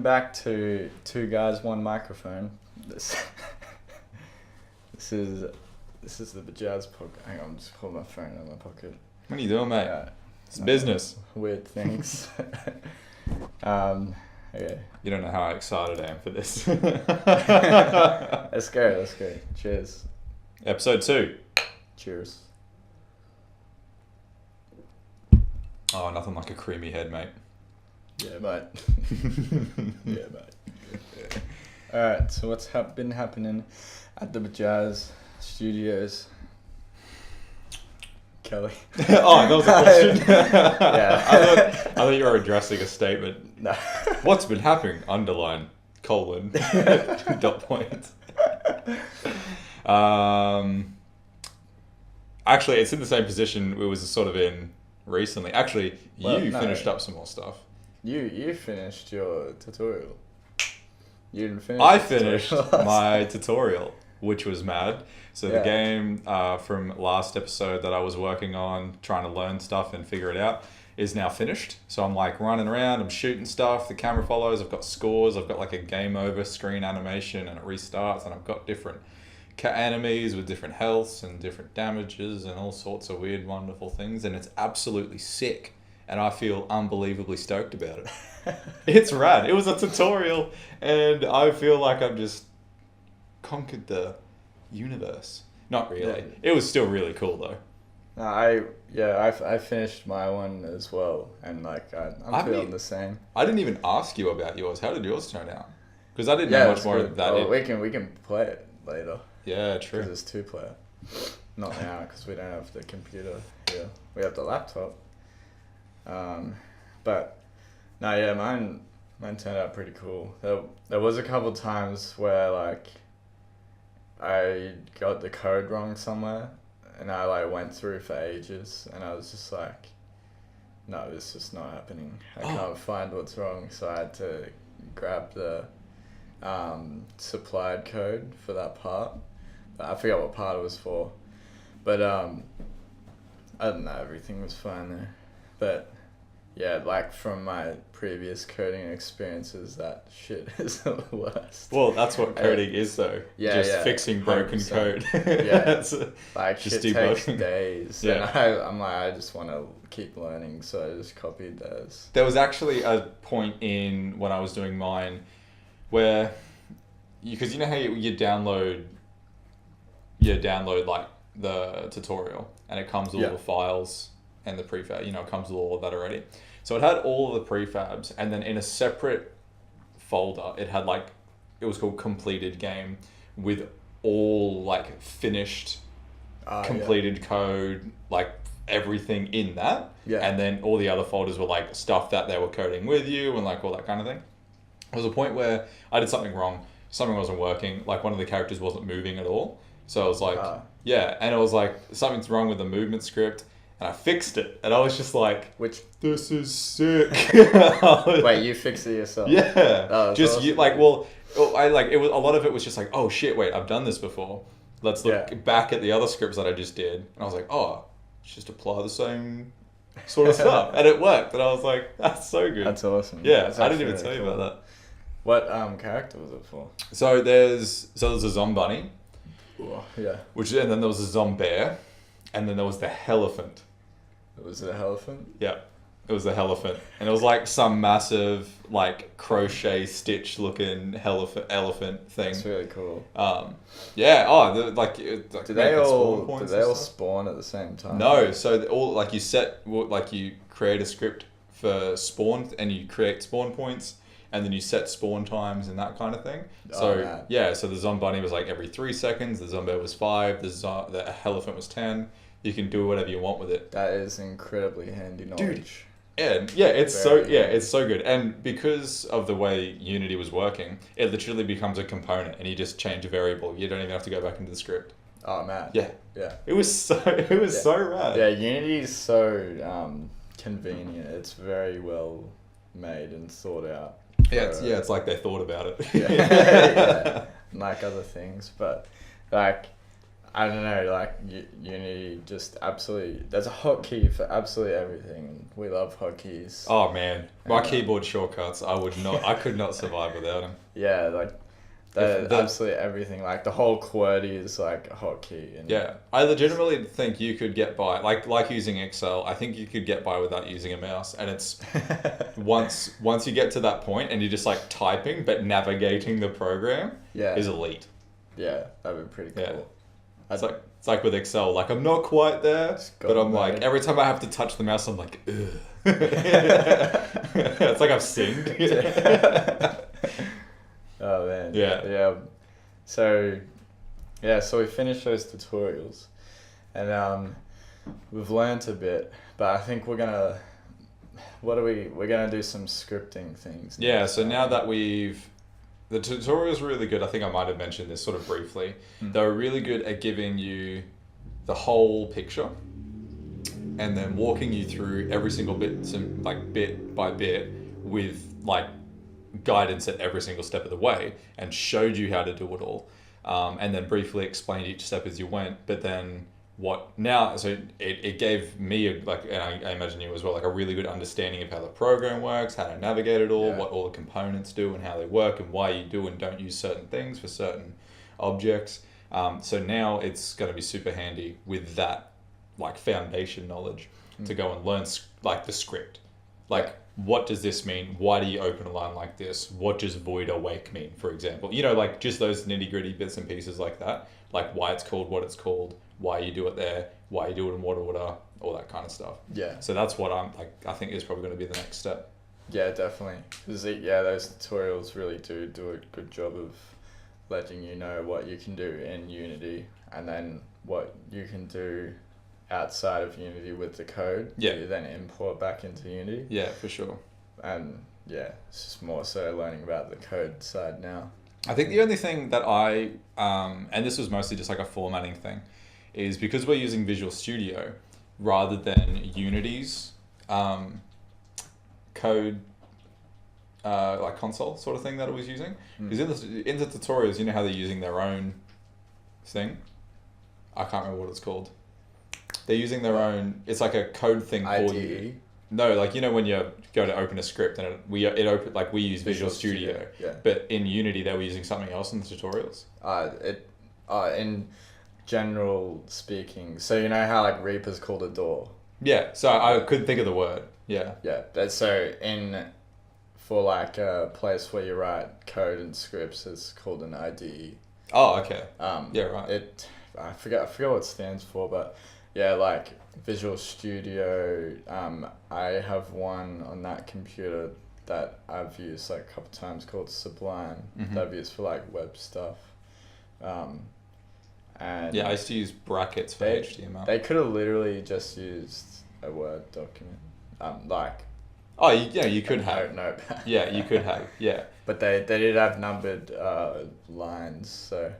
welcome back to Two Guys, One Microphone. This is the Bujazz podcast. Hang on, I'm just pulling my phone out of my pocket. What are you doing, mate? It's business. Weird things. Okay. You don't know how excited I am for this. Let's go. Cheers. Episode 2. Cheers. Oh, nothing like a creamy head, mate. Yeah, mate. Yeah, mate. Alright, so what's been happening at the Bujazz studios? Kelly. Oh, that was a question. Yeah. I thought you were addressing a statement. No. What's been happening? Underline, colon, dot point. Actually, it's in the same position we was sort of in recently. Actually, you finished up some more stuff. You finished your tutorial. You didn't finish. I finished my tutorial, which was mad. So the game from last episode that I was working on, trying to learn stuff and figure it out, is now finished. So I'm like running around, I'm shooting stuff, the camera follows, I've got scores, I've got like a game over screen animation and it restarts, and I've got different enemies with different healths and different damages and all sorts of weird, wonderful things, and it's absolutely sick. And I feel unbelievably stoked about it. It's rad. It was a tutorial, and I feel like I've just conquered the universe. Not really. Yeah. It was still really cool though. No, I finished my one as well, and like I'm feeling the same. I didn't even ask you about yours. How did yours turn out? Because I didn't know much more of that. Well, we can play it later. Yeah, true. Because it's 2-player. Not now, because we don't have the computer here. We have the laptop. But no, yeah, mine turned out pretty cool. There was a couple times where like I got the code wrong somewhere, and I like went through for ages, and I was just like, no, this is not happening. I can't find what's wrong, so I had to grab the supplied code for that part. I forgot what part it was for, but I don't know, everything was fine there. But yeah, like from my previous coding experiences, that shit is the worst. Well, that's what coding is though. Yeah, just fixing broken 100%. code. Yeah, like just shit takes debugging. days. Yeah. And I'm like, I just want to keep learning, so I just copied those. There was actually a point in when I was doing mine where, because you know how you download like the tutorial and it comes with all the files and the prefab, it comes with all of that already. So it had all of the prefabs, and then in a separate folder, it had it was called completed game with all like finished, completed code, like everything in that. Yeah. And then all the other folders were like stuff that they were coding with you and like all that kind of thing. There was a point where I did something wrong. Something wasn't working. Like one of the characters wasn't moving at all. So I was like, and it was like, something's wrong with the movement script. And I fixed it. And I was just like, this is sick. Wait, you fixed it yourself? Yeah. Oh, just awesome. it was a lot of it was just like, oh shit, wait, I've done this before. Let's look back at the other scripts that I just did. And I was like, just apply the same sort of stuff. And it worked. And I was like, that's so good. That's awesome. Yeah, I didn't even tell you about that. What character was it for? So there's a Zombunny. Yeah. And then there was a Zombear. And then there was the Helephant. Was it a elephant? Yeah, it was the Helephant. And it was like some massive, like, crochet stitch looking elephant thing. That's really cool. Yeah, did they all spawn at the same time? No, so you create a script for spawn, and you create spawn points, and then you set spawn times and that kind of thing. So the Zombunny was like every 3 seconds, the Zombear was 5, the Helephant was 10. You can do whatever you want with it. That is incredibly handy knowledge. Dude. It's so good. And because of the way Unity was working, it literally becomes a component, and you just change a variable. You don't even have to go back into the script. Oh man. Yeah. It was so rad. Yeah, Unity is so convenient. It's very well made and thought out. It's like they thought about it. Yeah. Like other things, but like I don't know, like Unity just absolutely. There's a hotkey for absolutely everything. We love hotkeys. Oh man, my keyboard shortcuts. I could not survive without them. Yeah, like absolutely everything. Like the whole QWERTY is like a hotkey. And yeah, I legitimately think you could get by like using Excel. I think you could get by without using a mouse, and it's once you get to that point and you're just like typing but navigating the program is elite. Yeah, that'd be pretty cool. Yeah. It's like with Excel, like I'm not quite there, but I'm like every time I have to touch the mouse, I'm like, ugh. It's like I've sinned. Oh man. Yeah. So we finished those tutorials, and we've learnt a bit, but I think we're gonna do some scripting things. Yeah. So now that the tutorials were really good. I think I might have mentioned this sort of briefly. They were really good at giving you the whole picture and then walking you through every single bit by bit with like guidance at every single step of the way, and showed you how to do it all, and then briefly explained each step as you went. But then it gave me and I imagine you as well, like a really good understanding of how the program works, how to navigate it all, what all the components do and how they work, and why you do and don't use certain things for certain objects. So now it's going to be super handy with that like foundation knowledge to go and learn like the script. Like, what does this mean? Why do you open a line like this? What does void awake mean, for example? Like just those nitty gritty bits and pieces like that. Like why it's called what it's called, why you do it there, why you do it in what order, all that kind of stuff. Yeah. So that's what I think is probably going to be the next step. Yeah, definitely. Because those tutorials really do a good job of letting you know what you can do in Unity, and then what you can do outside of Unity with the code. Yeah. You then import back into Unity. Yeah, for sure. And it's just more so learning about the code side now. I think the only thing that and this was mostly just like a formatting thing, is because we're using Visual Studio rather than Unity's code like console sort of thing that it was using. Because in the tutorials, you know how they're using their own thing? I can't remember what it's called. They're using their own, it's like a code thing for you. No, like, when you go to open a script and we use Visual Studio. Yeah. But in Unity, they were using something else in the tutorials. In general speaking, so you know how like Reaper's called a door? Yeah, so I couldn't think of the word. Yeah. Yeah, but so for like a place where you write code and scripts, it's called an IDE. Oh, okay. Yeah, right. I forget what it stands for, but yeah, like Visual Studio, I have one on that computer that I've used like a couple times called Sublime. That I've used for like web stuff. And yeah, I used to use brackets for HTML. They could have literally just used a Word document. Oh, you could have. No. Yeah, you could have. Yeah. But they did have numbered lines, so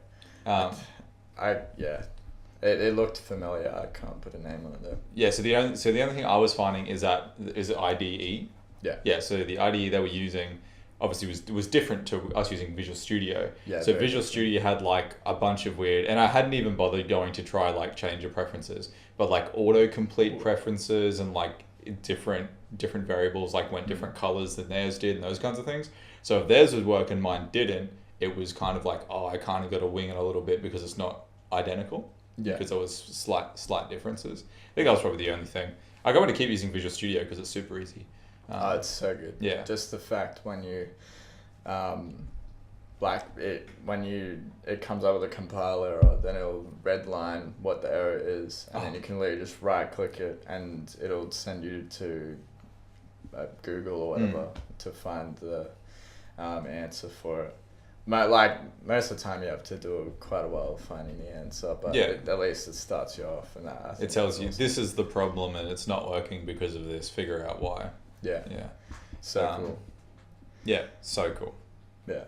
it looked familiar. I can't put a name on it though. Yeah. So the only thing I was finding is IDE. Yeah. Yeah. So the IDE they were using obviously was different to us using Visual Studio. Yeah. So Visual Studio had like a bunch of weird, and I hadn't even bothered going to try like change your preferences, but like autocomplete preferences and like different variables like went different colors than theirs did and those kinds of things. So if theirs would work and mine didn't, it was kind of like, oh, I kind of got to wing it a little bit because it's not identical. Yeah. Because there was slight differences. I think that was probably the only thing. I'm going to keep using Visual Studio because it's super easy. It's so good. Yeah. Just the fact when you, it comes up with a compiler, or then it'll redline what the error is, and then you can literally just right click it, and it'll send you to Google or whatever to find the answer for it. Most of the time you have to do quite a while finding the answer, but at least it starts you off, and that it tells you this is the problem and it's not working because of this. Figure out why. Yeah. So cool. Yeah, so cool. Yeah.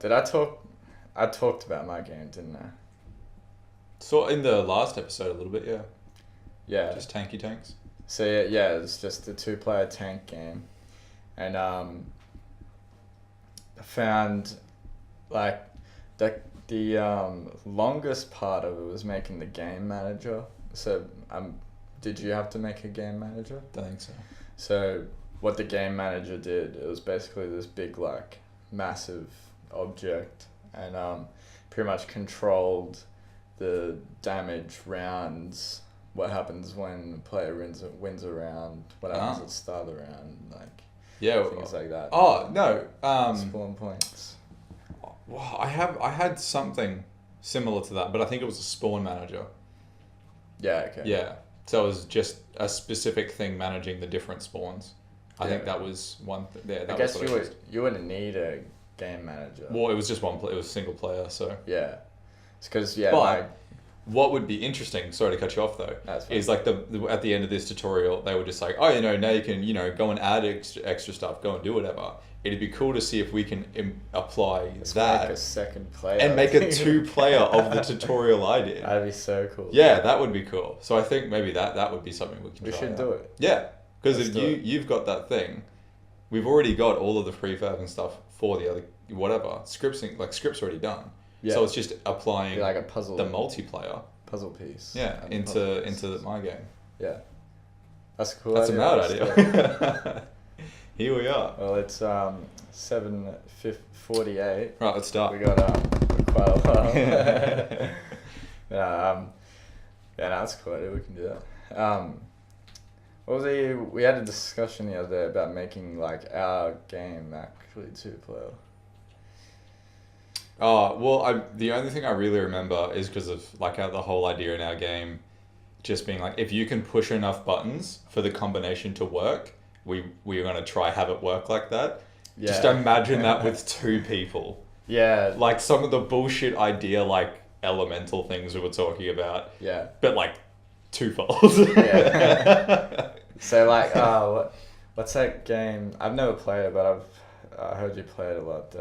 Did I talk? I talked about my game, didn't I? So in the last episode a little bit, yeah. Yeah. Just tanky tanks. So it's just a 2-player tank game, and I found like the the longest part of it was making the game manager. So did you have to make a game manager? Don't think so. So what the game manager did, it was basically this big like massive object, and pretty much controlled the damage rounds, what happens when a player wins a round, what happens at the start of the round, like things like that. Oh no, spawn points. Well, I had something similar to that, but I think it was a spawn manager. Yeah. Okay. Yeah. So it was just a specific thing managing the different spawns. I think that was one. I guess you wouldn't need a game manager. Well, it was just one. It was single player, so. Yeah. It's because But what would be interesting? Sorry to cut you off though. Is like at the end of this tutorial, they were just like, oh, now you can go and add extra stuff, go and do whatever. It'd be cool to see if we can apply that. Make a second player. And make a 2-player of the tutorial I did. That'd be so cool. Yeah, that would be cool. So I think maybe that would be something we can try. We should do it. Yeah, because if you've got that thing, we've already got all of the prefab and stuff for the other scripts already done. Yeah. So it's just applying like a puzzle, the multiplayer puzzle piece. Yeah, into my game. Yeah, that's a cool. That's idea. A mad idea. Here we are. Well, it's 7:48. Right, let's start. We got quite a while. Yeah, that's cool. We can do that. We had a discussion the other day about making like our game actually 2-player. Oh, well, the only thing I really remember is because of like the whole idea in our game just being like, if you can push enough buttons for the combination to work, we are going to try have it work like that. Yeah. Just imagine that with 2 people. Yeah. Like some of the bullshit idea, like elemental things we were talking about. Yeah. But like twofold. Yeah. So like, what's that game? I've never played it, but I've heard you play it a lot.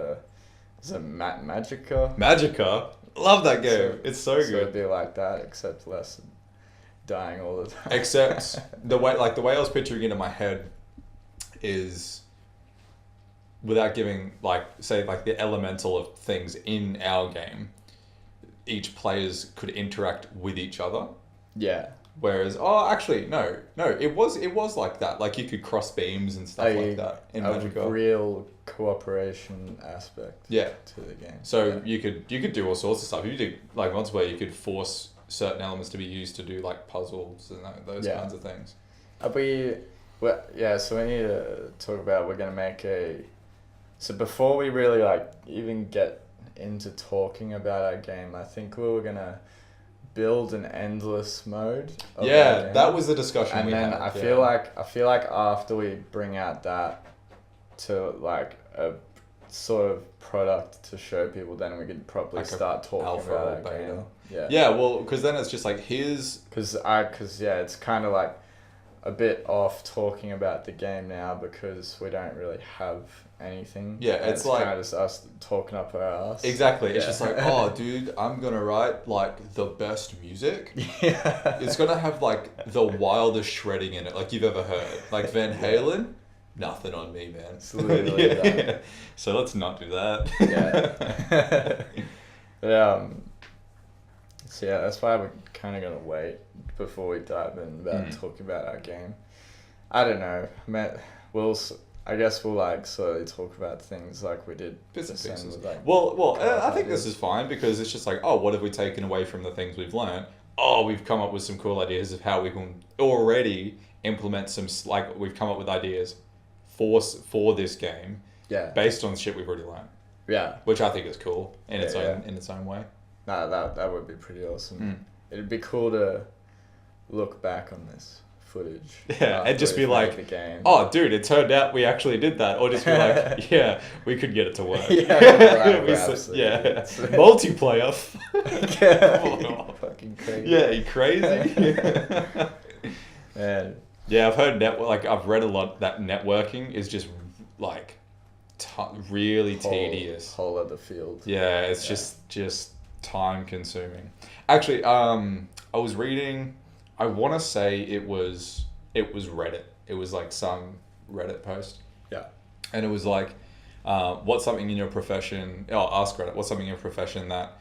Is it Magica? Magica? Love that game. It's so good. It'd be like that, except less dying all the time. Except the way I was picturing it in my head is, without giving the elemental of things in our game, each players could interact with each other. Yeah. Whereas, actually, no, it was like that. Like you could cross beams and stuff like that in Magica. A real cooperation aspect. Yeah. To the game. So you could do all sorts of stuff. You did like multiplayer, you could force certain elements to be used to do like puzzles and those kinds of things. So we need to talk about. We're gonna make So before we really even get into talking about our game, I think we were gonna build an endless mode. Yeah, that was the discussion. And then I feel like after we bring out that to a sort of product to show people, then we could probably start talking about our game. Yeah, well, because then it's just like here's because it's kind of like a bit off talking about the game now because we don't really have anything. Yeah, it's like kind of just us talking up our ass. Exactly. It's just like, oh, dude, I'm gonna write like the best music. Yeah. It's gonna have like the wildest shredding in it, like you've ever heard. Like Van Halen, nothing on me, man. It's literally that. So let's not do that. Yeah. But, so yeah, that's why we're kind of gonna wait before we dive in about talking about our game. I don't know. I guess we'll slowly talk about things like we did. Bits and pieces. I think this is fine because it's just like, oh, what have we taken away from the things we've learned? Oh, we've come up with some cool ideas of how we can already implement some, we've come up with ideas for this game. Yeah. Based on shit we've already learned. Yeah. Which I think is cool in its own way. No, that would be pretty awesome. It'd be cool to look back on this footage. Yeah, and just be like, the game. Oh, dude, it turned out we actually did that. Or just be like, yeah, we could get it to work. Multiplayer. Fucking crazy. Yeah, you crazy? Man. Yeah, I've heard I've read a lot that networking is just really tedious. Whole other field. Yeah, it's just time consuming. Actually, I was reading, I want to say it was Reddit. It was some Reddit post. Yeah. And it was what's something in your profession, ask Reddit, what's something in your profession that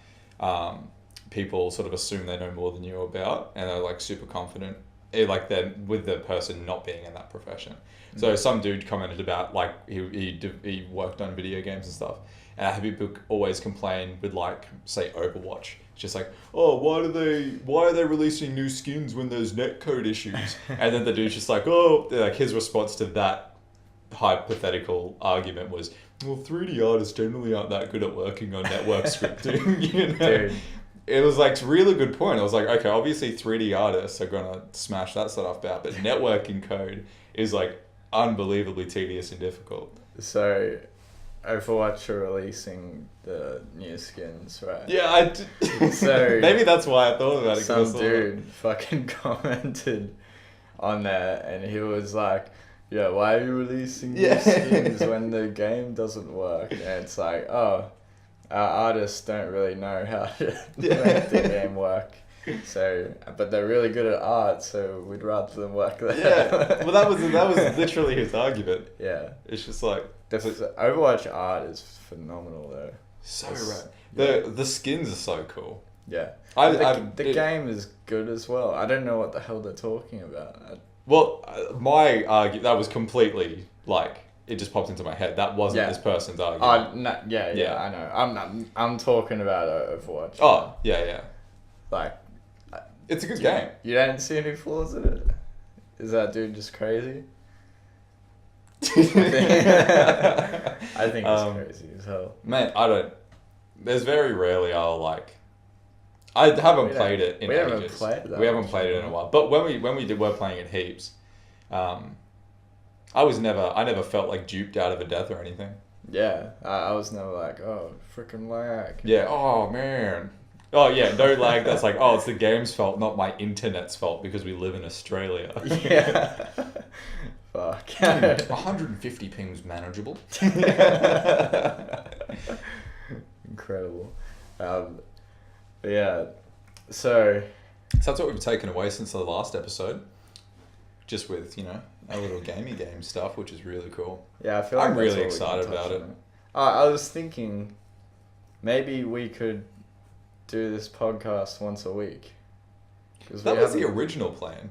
people sort of assume they know more than you about, and they're like super confident, like they're with the person not being in that profession. So some dude commented about like he worked on video games and stuff, and I have people always complain with like say Overwatch. It's just like, oh, why are they releasing new skins when there's netcode issues? And then the dude's just like, oh, like his response to that hypothetical argument was, well, 3D artists generally aren't that good at working on network scripting. You know? Dude. It was like a really good point. I was like, okay, obviously 3D artists are gonna smash that stuff out, but networking code is like unbelievably tedious and difficult. So, Overwatch are releasing the new skins, right? Yeah, so maybe that's why I thought about it. Some dude fucking commented on there, and he was like, yeah, why are you releasing new skins when the game doesn't work? And it's like, oh, our artists don't really know how to make the game work. So, but they're really good at art, so we'd rather them work there. Yeah, well, that was literally his argument. Yeah, it's just like Overwatch art is phenomenal though. So right, the skins are so cool. Yeah, the game is good as well. I don't know what the hell they're talking about. My argument that was completely like it just popped into my head. That wasn't this person's argument. Oh no, yeah, I know. I'm talking about Overwatch. Oh yeah. Like. It's a good game. You don't see any flaws in it? Is that dude just crazy? I think it's crazy as hell. Man, I don't... There's very rarely I'll like... I haven't played it in ages. We haven't played it in a while. But when we were playing it heaps, I never felt like duped out of a death or anything. Yeah, I was never like, oh, freaking lag. Yeah, oh man. Oh yeah, no lag. That's like, oh, it's the game's fault, not my internet's fault because we live in Australia. Yeah. Fuck. 150 ping's manageable. Incredible. But yeah, so that's what we've taken away since the last episode. Just with, a little gamey game stuff, which is really cool. Yeah, I feel like I'm really excited about it. I was thinking maybe we could do this podcast once a week. That was the original plan.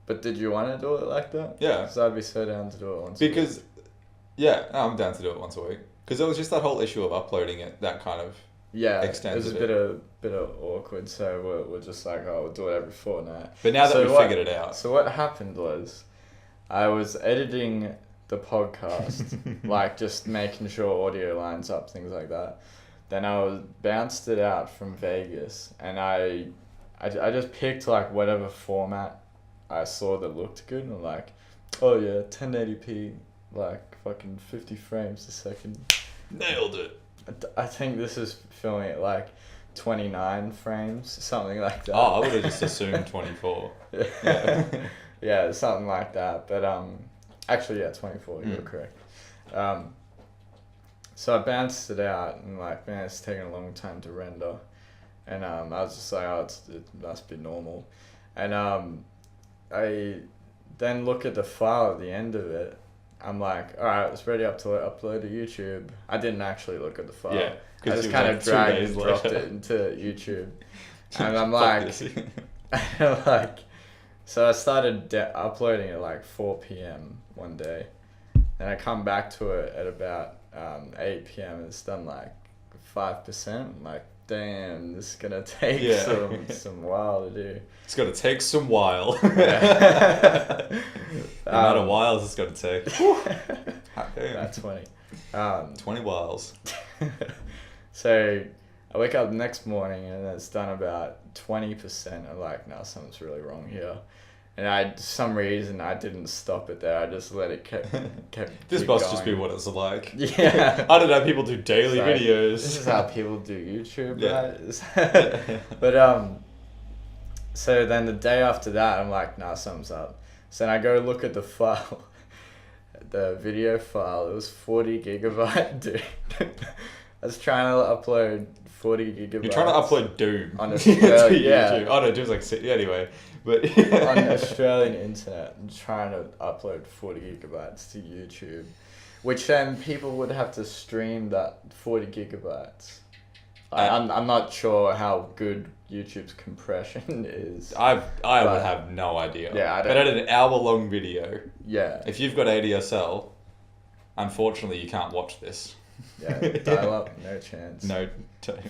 But did you want to do it like that? Yeah. Because I'd be so down to do it once a week. Yeah, I'm down to do it once a week. Because there was just that whole issue of uploading it, that kind of extended it. It was a bit of awkward, so we're just like, oh, we'll do it every fortnight. But now that we've figured it out. So what happened was, I was editing the podcast, like just making sure audio lines up, things like that. Then I bounced it out from Vegas, and I just picked like whatever format I saw that looked good, and like, oh yeah, 1080p, like fucking 50 frames a second. Nailed it. I think this is filming at like 29 frames, something like that. Oh, I would have just assumed 24. Yeah. Yeah, something like that. But actually, yeah, 24. You're correct. So I bounced it out, and like, man, it's taking a long time to render, and I was just like, oh, it must be normal, and I then look at the file at the end of it. I'm like, all right, it's ready to upload to YouTube. I didn't actually look at the file. Yeah, I just kind of dragged and dropped it into YouTube, and I'm like, so I started uploading at like 4 p.m. one day, and I come back to it at about 8 p.m. and it's done like 5%. I'm like, damn, this is gonna take some while to do. It's gonna take some while. The amount of whiles it's gonna take. About 20. 20 whiles. So I wake up the next morning and it's done about 20%. I'm like, no, something's really wrong here. And for some reason, I didn't stop it there. I just let it kept This must just be what it's like. Yeah. I don't know, people do daily videos. This is how people do YouTube, right? But, so then the day after that, I'm like, nah, something's up. So then I go look at the file, the video file. It was 40 gigabyte, dude. I was trying to upload 40 gigabytes. You're trying to upload Doom on Australia. YouTube. Oh no, Doom's like anyway. But on Australian internet, I'm trying to upload 40 gigabytes to YouTube, which then people would have to stream that 40 gigabytes I'm not sure how good YouTube's compression is. I would have no idea. Yeah, I don't. But at an hour-long video, Yeah. if you've got ADSL, unfortunately you can't watch this. Yeah, dial up, no chance. No.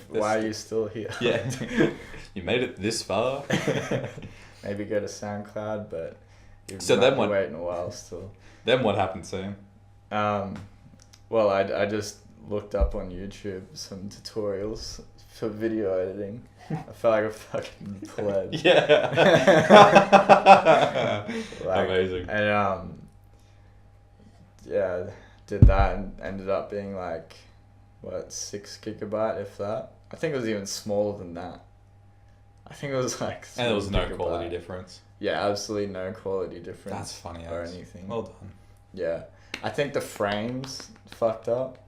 Why are you still here? Yeah. You made it this far. Maybe go to SoundCloud, but you So might then be what- waiting a while still. Then what happened, Sam? Well, I just looked up on YouTube some tutorials for video editing. I felt like a fucking pleb. Yeah. Like, Amazing. And yeah, did that and ended up being like, what, 6 gigabyte, if that. I think it was even smaller than that. I think it was like. And there was no 3 quality gigabyte. difference. Yeah, absolutely no quality difference. That's funny. Or Alex. anything. Well done. Yeah, I think the frames fucked up.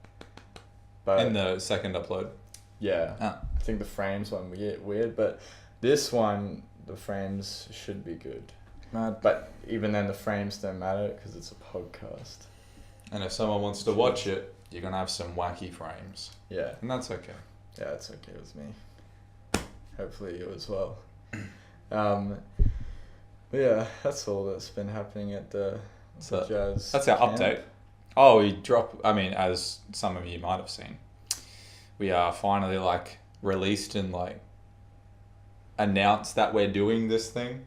But In the second upload. yeah, Ah. I think the frames went weird, but this one the frames should be good. Mad. But even then, the frames don't matter because it's a podcast. And if someone wants to watch it, you're gonna have some wacky frames, Yeah, and that's okay. yeah, it's okay with me. Hopefully you as well. But yeah, that's all that's been happening at the So Bujazz that's our camp. update. Oh, we drop. I mean, as some of you might have seen, we are finally like released and like announced that we're doing this thing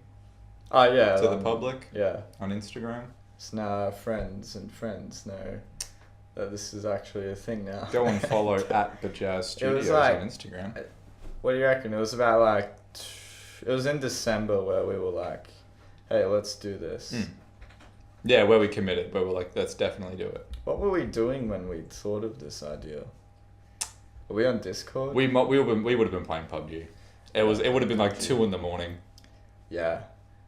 Oh yeah, to the public Yeah, on Instagram. so now our friends know that this is actually a thing now. Go and follow at Bujazz Studios like- on Instagram. What do you reckon? It was about like, it was in December where we were like, hey, let's do this. Yeah, where we committed, where we're like, let's definitely do it. What were we doing when we thought of this idea? Were we on Discord? We would have been playing PUBG. It would have been like 2 a.m. Yeah.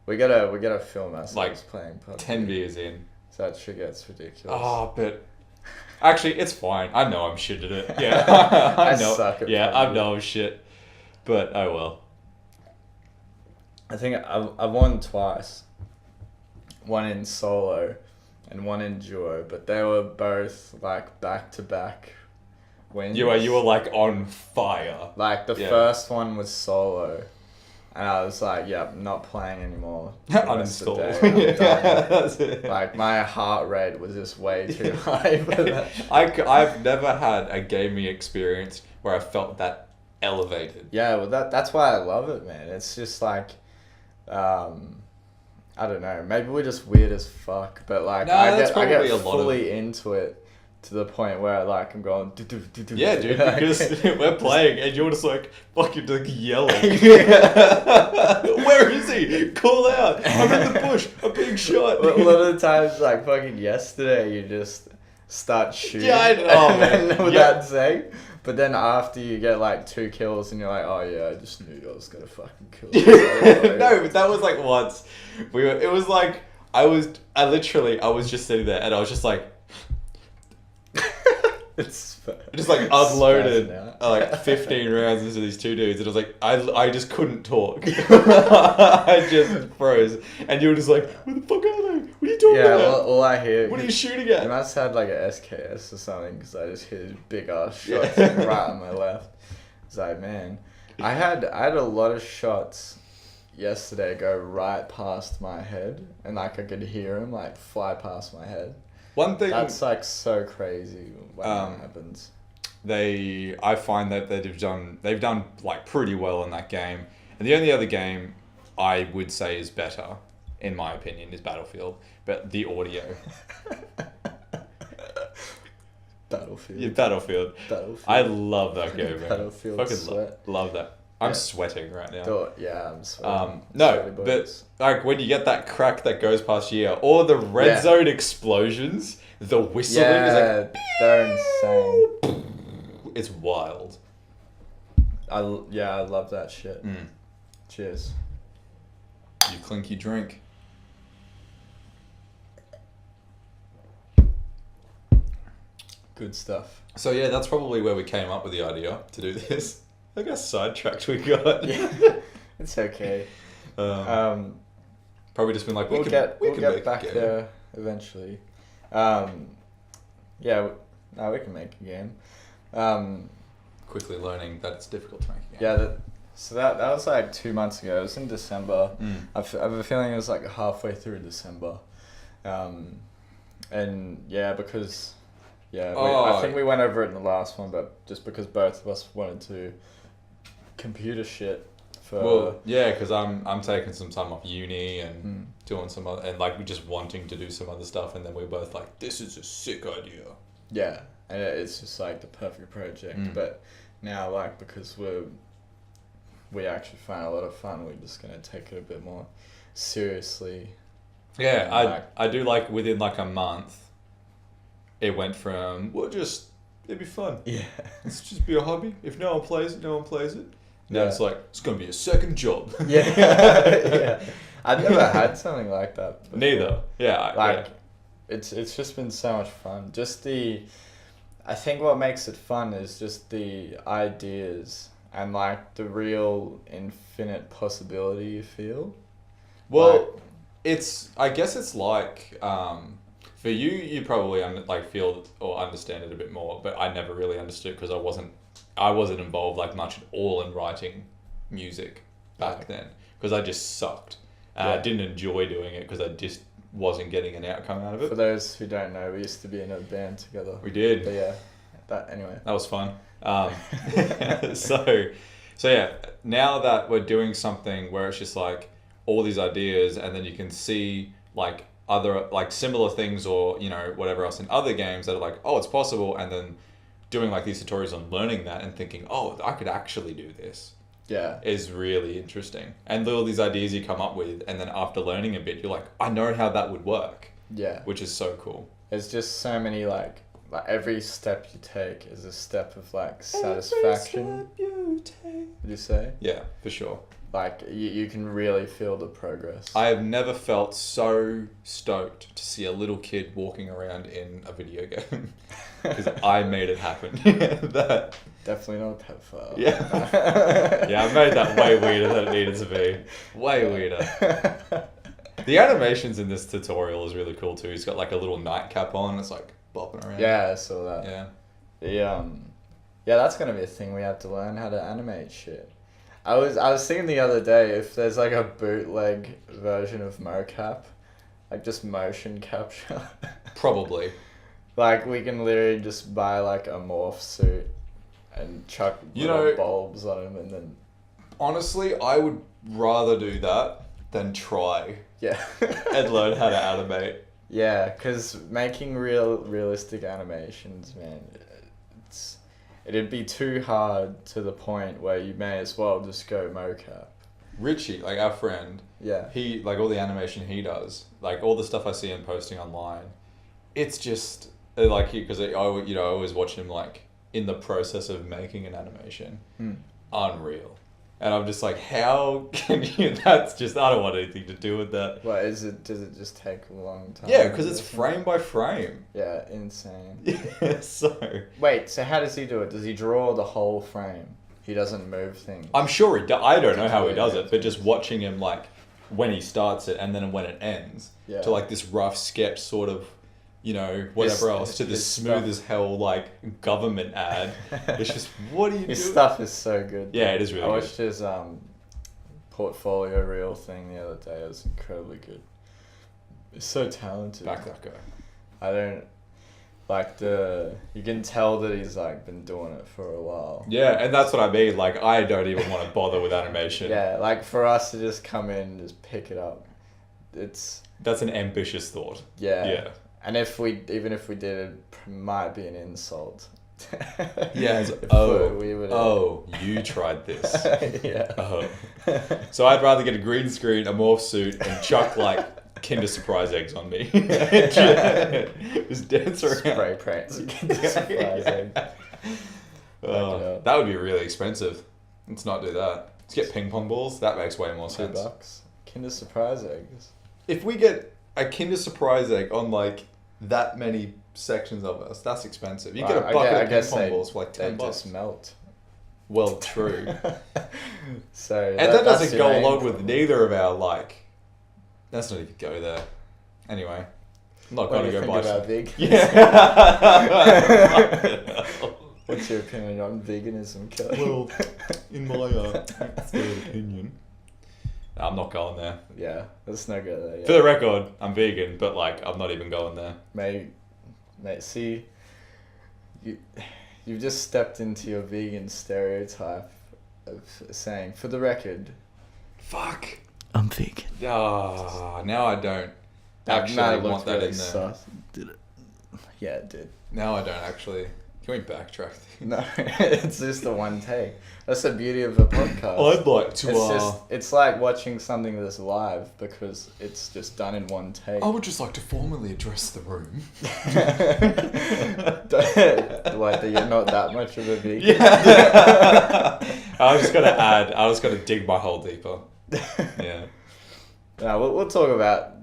We gotta film ourselves Like, playing PUBG. 10 beers in. So that shit gets ridiculous. Oh, but actually, it's fine. I know I'm shit at it. Yeah, I know. suck at Yeah, I PUBG. know I'm shit. But oh well. I think I've won twice. One in solo and one in duo, but they were both like back-to-back wins. You were like on fire. Like the Yeah. first one was solo, and I was like, "Yep, not playing anymore." for the rest of the Uninstall. day. I'm done. Yeah, that's it. Like my heart rate was just way too high for that. I've never had a gaming experience where I felt that elevated. Yeah, well that's why I love it, man. It's just like, I don't know. Maybe we're just weird as fuck, but like No, I that's get probably a lot of- fully into it to the point where like I'm going. Yeah, dude, because we're playing and you're just like fucking like yelling. Where is he? Call out! I'm in the bush. I'm being shot. A lot of the times, like fucking yesterday, you just start shooting. Yeah, I know, and man. then without saying. But then after you get like 2 kills and you're like, oh yeah, I just knew I was gonna fucking kill you. No, but that was like once. It was like I was just sitting there and I was just like It's just like unloaded spazzing out. like 15 rounds into these 2 dudes and I was like I just couldn't talk. I just froze and you were just like, where the fuck are they? What are you talking Yeah, about? all I hear. What are you shooting You at? must have had like a SKS or something because I just hit big ass Yeah. shots right on my left. It's like, man, I had a lot of shots yesterday go right past my head and like I could hear them like fly past my head. One thing That's like so crazy when that happens. I find that they've done like pretty well in that game. And the only other game I would say is better, in my opinion, is Battlefield. But the audio. Battlefield. Yeah, Battlefield. Battlefield. I love that game, man. Battlefield Fucking sweat. love that. I'm Yeah. sweating right now. Yeah, I'm sweating. No, Sweaty but bullets. like when you get that crack that goes past your ear, or the red Yeah. zone explosions, the whistling is Yeah, they're insane. like, it's wild. I love that shit. Mm. Cheers. You clinky drink. Good stuff. So yeah, that's probably where we came up with the idea to do this. Look how sidetracked we got. Yeah, it's okay. Probably just been like, We'll we get make back a game. there eventually. Yeah, no, we can make a game. quickly learning that it's difficult to make a game. Yeah, that was like 2 months ago. It was in December. I have a feeling it was like halfway through December. And yeah, because I think we went over it in the last one, but just because both of us wanted to computer shit for. Well, yeah, because I'm taking some time off uni and doing some other, and like just wanting to do some other stuff, and then we're both like, this is a sick idea. Yeah, and it's just like the perfect project. But now, like, because we actually find a lot of fun, we're just gonna take it a bit more seriously. Yeah, I do like within like a month. It went from it'd be fun. Yeah, It's just be a hobby. If no one plays it, no one plays it. Now Yeah. it's like it's gonna be a second job. yeah, yeah. I've never had something like that before. Neither. Yeah. It's just been so much fun. I think what makes it fun is just the ideas and like the real infinite possibility you feel. Well, I guess it's like for you probably feel or understand it a bit more, but I never really understood because I wasn't involved like much at all in writing music back then because I just sucked. I didn't enjoy doing it because I just wasn't getting an outcome out of it. For those who don't know, we used to be in a band together. We did. But yeah, that was fun. So yeah, now that we're doing something where it's just like all these ideas and then you can see like other like similar things or whatever else in other games that are like, oh, it's possible, and then doing like these tutorials on learning that and thinking, oh, I could actually do this. Yeah. Is really interesting. And all these ideas you come up with, and then after learning a bit, you're like, I know how that would work. Yeah. Which is so cool. There's just so many like every step you take is a step of like satisfaction. Every step you take. Would you say? Yeah, for sure. Like you can really feel the progress. I have never felt so stoked to see a little kid walking around in a video game because I made it happen. Definitely not a pedophile. Yeah. Yeah, I made that way weirder than it needed to be. Way weirder. The animations in this tutorial is really cool too. He's got like a little nightcap on. It's like bopping around. Yeah, I saw that. Yeah. Yeah, that's gonna be a thing. We have to learn how to animate shit. I was thinking the other day if there's like a bootleg version of mocap, like just motion capture. Probably. Like we can literally just buy like a morph suit and chuck bulbs on him and then. Honestly, I would rather do that than try. Yeah. And learn how to animate. Yeah, because making realistic animations, man, it'd be too hard to the point where you may as well just go mocap. Richie, like our friend, he like all the animation he does, like all the stuff I see him posting online, it's just like because I always watch him like in the process of making an animation, unreal. And I'm just like, how can you? That's just I don't want anything to do with that. What is it? Does it just take a long time? Yeah, because it's frame by frame. Yeah, insane. Yeah, so. Wait, so how does he do it? Does he draw the whole frame? He doesn't move things. I'm sure he does. I don't know how he does it, but just watching him like when he starts it and then when it ends to like this rough sketch sort of. Whatever else, to this smooth as hell, like, government ad. It's just, what do you do? His stuff is so good. Yeah, it is really good. I watched his portfolio reel thing the other day. It was incredibly good. He's so talented. Back that guy. I don't... you can tell that he's, like, been doing it for a while. Yeah, and that's what I mean. Like, I don't even want to bother with animation. Yeah, like, for us to just come in and just pick it up, That's an ambitious thought. Yeah. Yeah. And even if we did, it might be an insult. Yeah. You tried this. Yeah. Oh. So I'd rather get a green screen, a morph suit, and chuck like Kinder Surprise eggs on me. Just dance around. Spray paint some Kinder Surprise egg. That would be really expensive. Let's not do that. Let's get ping pong balls. That makes way more sense. $2. Kinder Surprise eggs. If we get a Kinder Surprise egg on like that many sections of us, that's expensive. You get a bucket of ping pong balls for like $10. They just melt. Well, true. So that doesn't go along with neither of our like. Let's not even go there. Anyway, I'm not going to go buy some. Big? Yeah. What's your opinion on veganism, Kelly? Well, in my third opinion, I'm not going there. Yeah, let's not go there. Yeah. For the record, I'm vegan, but like I'm not even going there. Mate, see, you've just stepped into your vegan stereotype of saying, for the record, fuck, I'm vegan. Ah, now I don't actually want that in there. Did it? Yeah, it did. Now I don't actually. Can we backtrack? No, it's just the one take. That's the beauty of a podcast. I'd like to. It's like watching something that's live because it's just done in one take. I would just like to formally address the room. Like that you're not that much of a vegan. Yeah. I was gonna add. I was gonna dig my hole deeper. Yeah. No, we'll talk about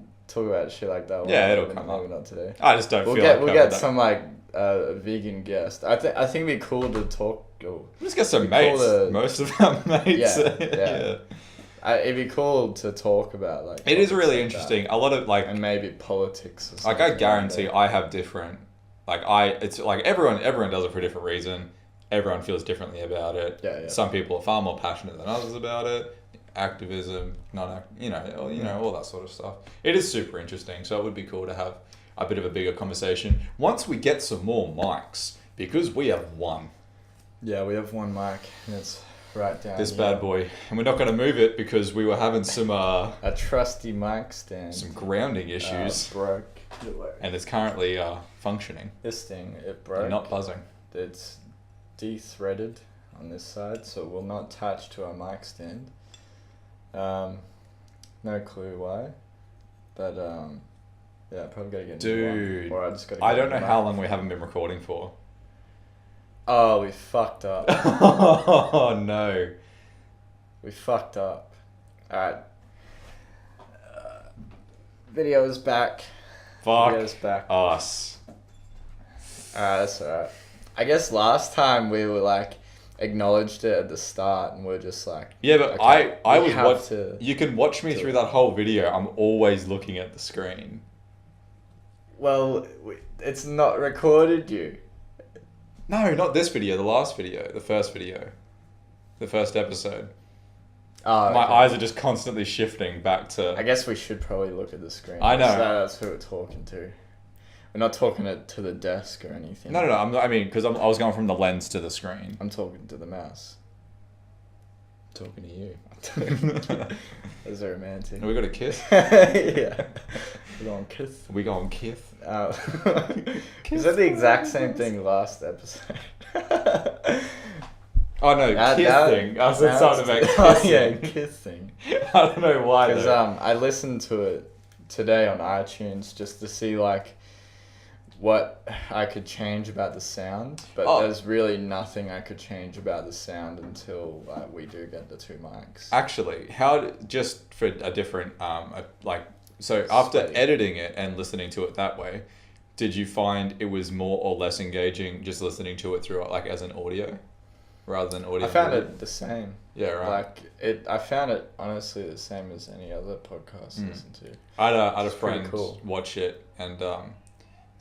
shit like that. Yeah, it'll come up. Maybe not today. I just don't feel we'll like get that. some like a vegan guest. I think it'd be cool to talk. Let's get some mates. Most of our mates. Yeah. It'd be cool to talk about like. It is really interesting. A lot of like. And maybe politics. Or something like I guarantee, I have different. It's like everyone does it for a different reason. Everyone feels differently about it. Yeah. Some people are far more passionate than others about it. Activism, all that sort of stuff. It is super interesting. So it would be cool to have a bit of a bigger conversation once we get some more mics, because we have one. Yeah, we have one mic, and it's right down this here. bad boy, and we're not going to move it because we were having some a trusty mic stand. some grounding issues, broke, and it's currently functioning. This thing, it broke. And not buzzing. It's de-threaded on this side, so it will not attach to our mic stand. No clue why, but yeah, probably gotta get Dude, or I just gotta. I don't know how long we haven't been recording for. Oh, we fucked up. Oh no, we fucked up. Alright. Video's back. Fuck Video's back. us. Alright, that's alright. I guess last time we were like acknowledged it at the start and we're just like, yeah, but okay, I was you can watch me through that whole video. I'm always looking at the screen. Well, it's not recorded you. No, not this video, the last video, the first episode. Oh, my okay. eyes are just constantly shifting back to. I guess we should probably look at the screen. I know. That's who we're talking to. We're not talking it to the desk or anything. No. I mean, because I was going from the lens to the screen. I'm talking to the mouse. I'm talking to you. That's romantic. Are we got a kiss? Yeah. We're going kiss. Are we going kiss? Is that the exact same thing last episode? Oh no, kissing. I said something about kissing. Oh yeah, kissing. I don't know why. Because I listened to it today on iTunes just to see like what I could change about the sound, but there's really nothing I could change about the sound until we do get the two mics. Actually, just for a different after editing it and listening to it that way, did you find it was more or less engaging just listening to it through like as an audio rather than audio? I found it the same. Yeah, right. I found it honestly the same as any other podcast I listen to. I had a friend watch it, and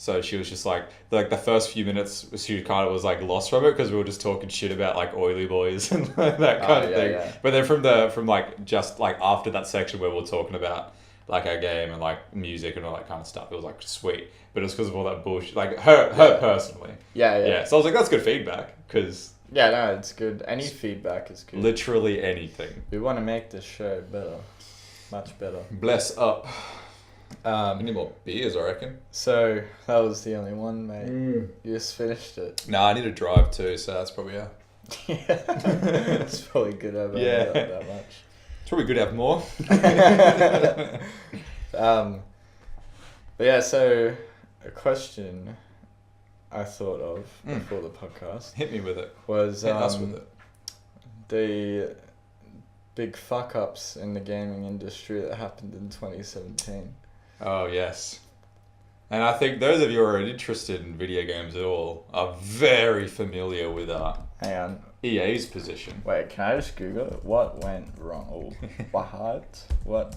so she was just like the first few minutes she kind of was like lost from it because we were just talking shit about like oily boys and that kind of thing. Yeah. But then from like just like after that section where we were talking about like our game and like music and all that kind of stuff, it was like sweet. But it's because of all that bullshit, like her personally. Yeah. So I was like, that's good feedback because. Yeah, no, it's good. Any feedback is good. Literally anything. We want to make this show better, much better. Bless up. We need more beers, I reckon. So that was the only one, mate. You just finished it. No, I need to drive too, so that's probably Yeah, it's probably good to have that much. It's probably good to have more. But yeah, so a question I thought of before the podcast. Hit me with it. Was Hit us with it. The big fuck ups in the gaming industry that happened in 2017. Oh yes. And I think those of you who are interested in video games at all are very familiar with Hang on. EA's position. Wait, can I just Google it? What went wrong? What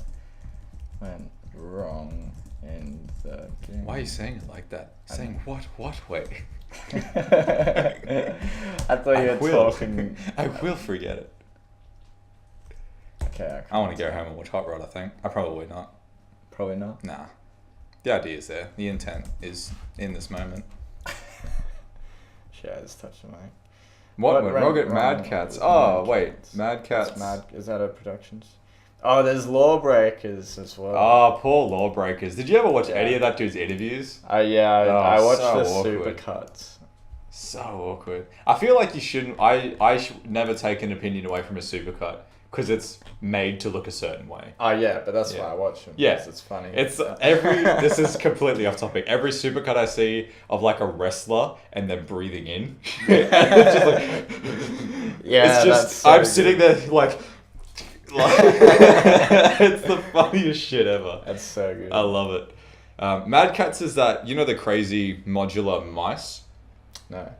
went wrong in the game? Why are you saying it like that? Saying what? Wait. I thought you were talking. I will forget it. Okay. I want to go home and watch Hot Rod, I think. I probably not. Probably not. Nah. The idea's there. The intent is in this moment. Yeah, it's touching the mic. What went wrong at Mad Cats? Oh, wait. Mad Cats. Is that a Productions? Oh, there's Lawbreakers as well. Oh, poor Lawbreakers. Did you ever watch any of that dude's interviews? I watched so the awkward. Supercuts. So awkward. I feel like you shouldn't... I should never take an opinion away from a supercut because it's made to look a certain way. Oh, yeah, but that's why I watch them. Yeah. It's funny. It's this is completely off topic. Every supercut I see of like a wrestler and then breathing in. It's just like... Yeah, it's just... so I'm good. sitting there like... It's the funniest shit ever. That's so good. I love it. Mad Cats is that, you know, the crazy modular mice? No.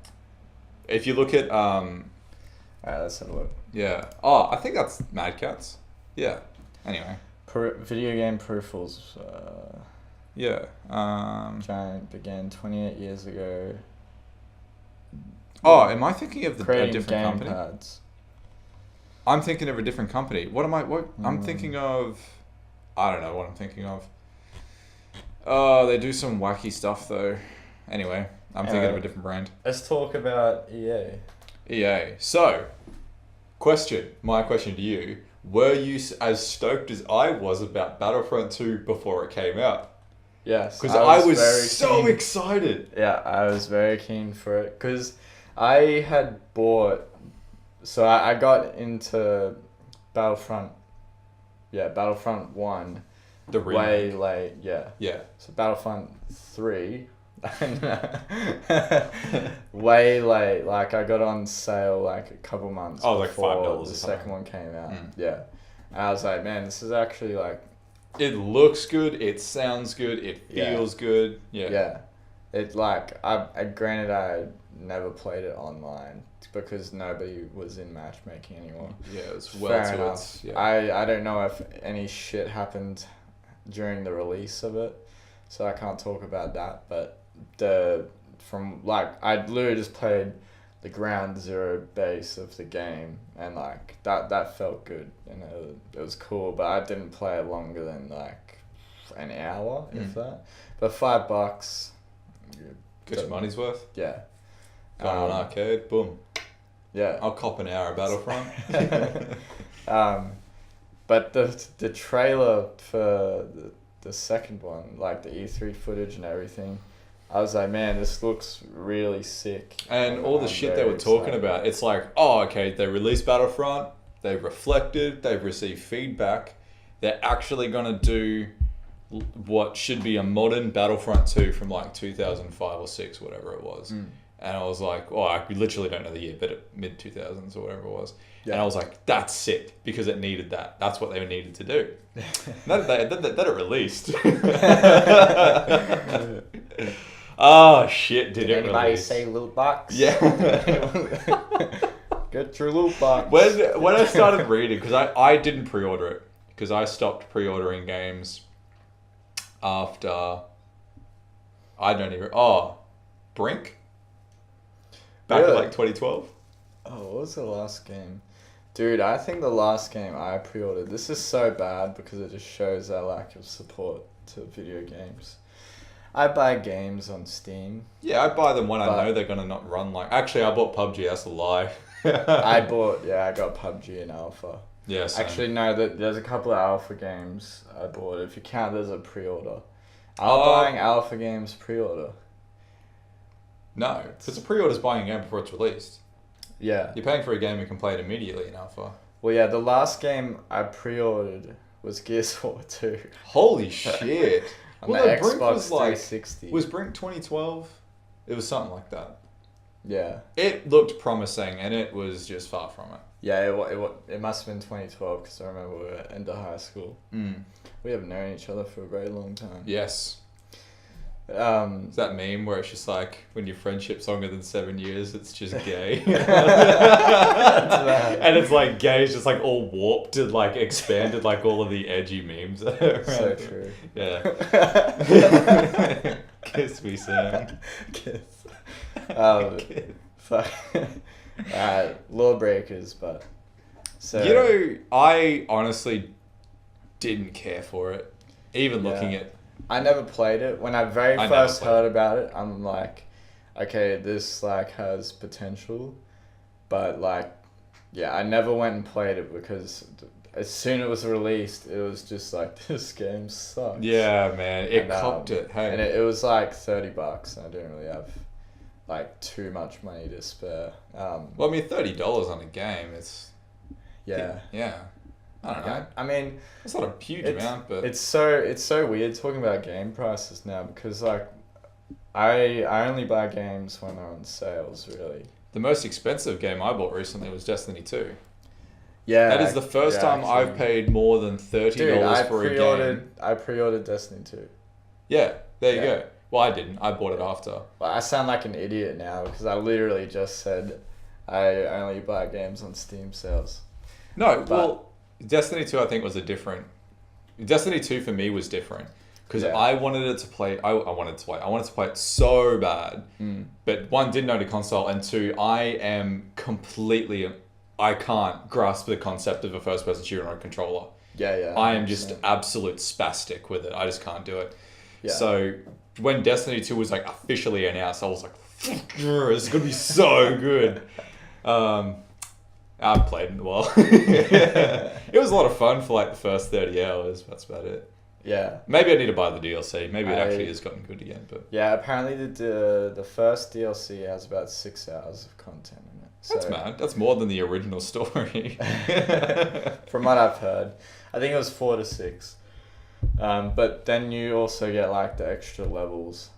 If you look at... Alright, let's have a look. Yeah. Oh, I think that's Mad Cats. Yeah. Anyway. Video game peripherals. Yeah. Giant began 28 years ago. Oh, am I thinking of a Creating different company? gamepads. I'm thinking of a different company. I'm thinking of... I don't know what I'm thinking of. Oh, they do some wacky stuff though. Anyway, I'm thinking of a different brand. Let's talk about EA. EA. So, my question to you, were you as stoked as I was about Battlefront 2 before it came out? Yes. Because I was very so keen. excited. Yeah, I was very keen for it. Because I had bought... So I got into Battlefront... Yeah, Battlefront 1. The remake. Way late, yeah. Yeah. So Battlefront 3... way late. Like, I got on sale like a couple months Oh, like before $5 the or second something. one came out. Mm. Yeah. And I was like, man, this is actually like... It looks good, it sounds good, it feels good. Yeah. Yeah. It like, granted I never played it online because nobody was in matchmaking anymore. Yeah, it was Fair enough. its... Yeah. I don't know if any shit happened during the release of it, so I can't talk about that, but I literally just played the ground zero base of the game, and like that felt good, and it was cool, but I didn't play it longer than like an hour, if that. But $5, Get your money's worth. yeah. Go on an arcade, boom. Yeah. I'll cop an hour of Battlefront. But the trailer for the second one, like the E3 footage and everything, I was like, man, this looks really sick. And all the I'm shit they very were talking excited. about, it's like, oh, okay, they released Battlefront, they've reflected, they've received feedback, they're actually going to do what should be a modern Battlefront 2 from like 2005 or 6, whatever it was. Mm. And I was like, oh, I literally don't know the year, but mid-2000s or whatever it was. Yeah. And I was like, that's sick, because it needed that. That's what they needed to do. that it released. Oh, shit, did it Anybody release? say loot box? Yeah. Get your loot box. When I started reading, because I didn't pre-order it, because I stopped pre-ordering games after, I don't even, Brink? Back in Really? like 2012? Oh, what was the last game? Dude, I think the last game I pre-ordered, this is so bad because it just shows our lack of support to video games. I buy games on Steam. Yeah, I buy them when I But- know they're going to not run like... Actually, I bought PUBG, that's a lie. I got PUBG in alpha. Yeah, same. Actually, no, there's a couple of alpha games I bought. If you count, there's a pre-order. I'm buying alpha games pre-order. No, because a pre-order's buying a game before it's released. Yeah. You're paying for a game you can play it immediately in alpha. Well, yeah, the last game I pre-ordered was Gears of War 2. Holy shit. On Well, the no, Brink Xbox was like... 360. Was Brink 2012? It was something like that. Yeah. It looked promising, and it was just far from it. Yeah, it must have been 2012 because I remember we were into high school. Mm. We have known each other for a very long time. Yes. Um, Is that meme where it's just like, when your friendship's longer than 7 years, it's just gay? bad. And it's like gay is just like all warped and like expanded like all of the edgy memes. so true. Yeah. Kiss me, Sam. Kiss. Fuck. Lawbreakers, but so You know, I honestly didn't care for it. Even looking at... I never played it. When I first heard about it, I'm like, okay, this like has potential, but like, yeah, I never went and played it because as soon as it was released, it was just like, this game sucks. Yeah, man, it copped it. Hey, and it was like $30. And I didn't really have like too much money to spare. Well, I mean, $30 on a game, it's... Yeah. Yeah. I don't know. I mean, it's not a huge amount, but it's so weird talking about game prices now because like I only buy games when they're on sales. Really, the most expensive game I bought recently was Destiny 2. Yeah, that is the first time I've paid more than $30 for a game. I pre-ordered Destiny 2. Yeah, there you go. Well, I didn't. I bought it after. Well, I sound like an idiot now because I literally just said I only buy games on Steam sales. No, well, Destiny 2 I think was a different... Destiny 2 for me was different because I wanted it to play... I wanted to play it so bad. But one, didn't own a console, and two, I am completely... I can't grasp the concept of a first-person shooter on a controller. Yeah. I am just absolute spastic with it. I just can't do it. Yeah. So when Destiny 2 was like officially announced, I was like, it's going to be so good. I've played in a while. It was a lot of fun for like the first 30 hours. That's about it. Yeah. Maybe I need to buy the DLC. Maybe it actually has gotten good again. But yeah, apparently the first DLC has about 6 hours of content in it. So, that's mad. That's more than the original story. From what I've heard. I think it was 4 to 6. But then you also get like the extra levels,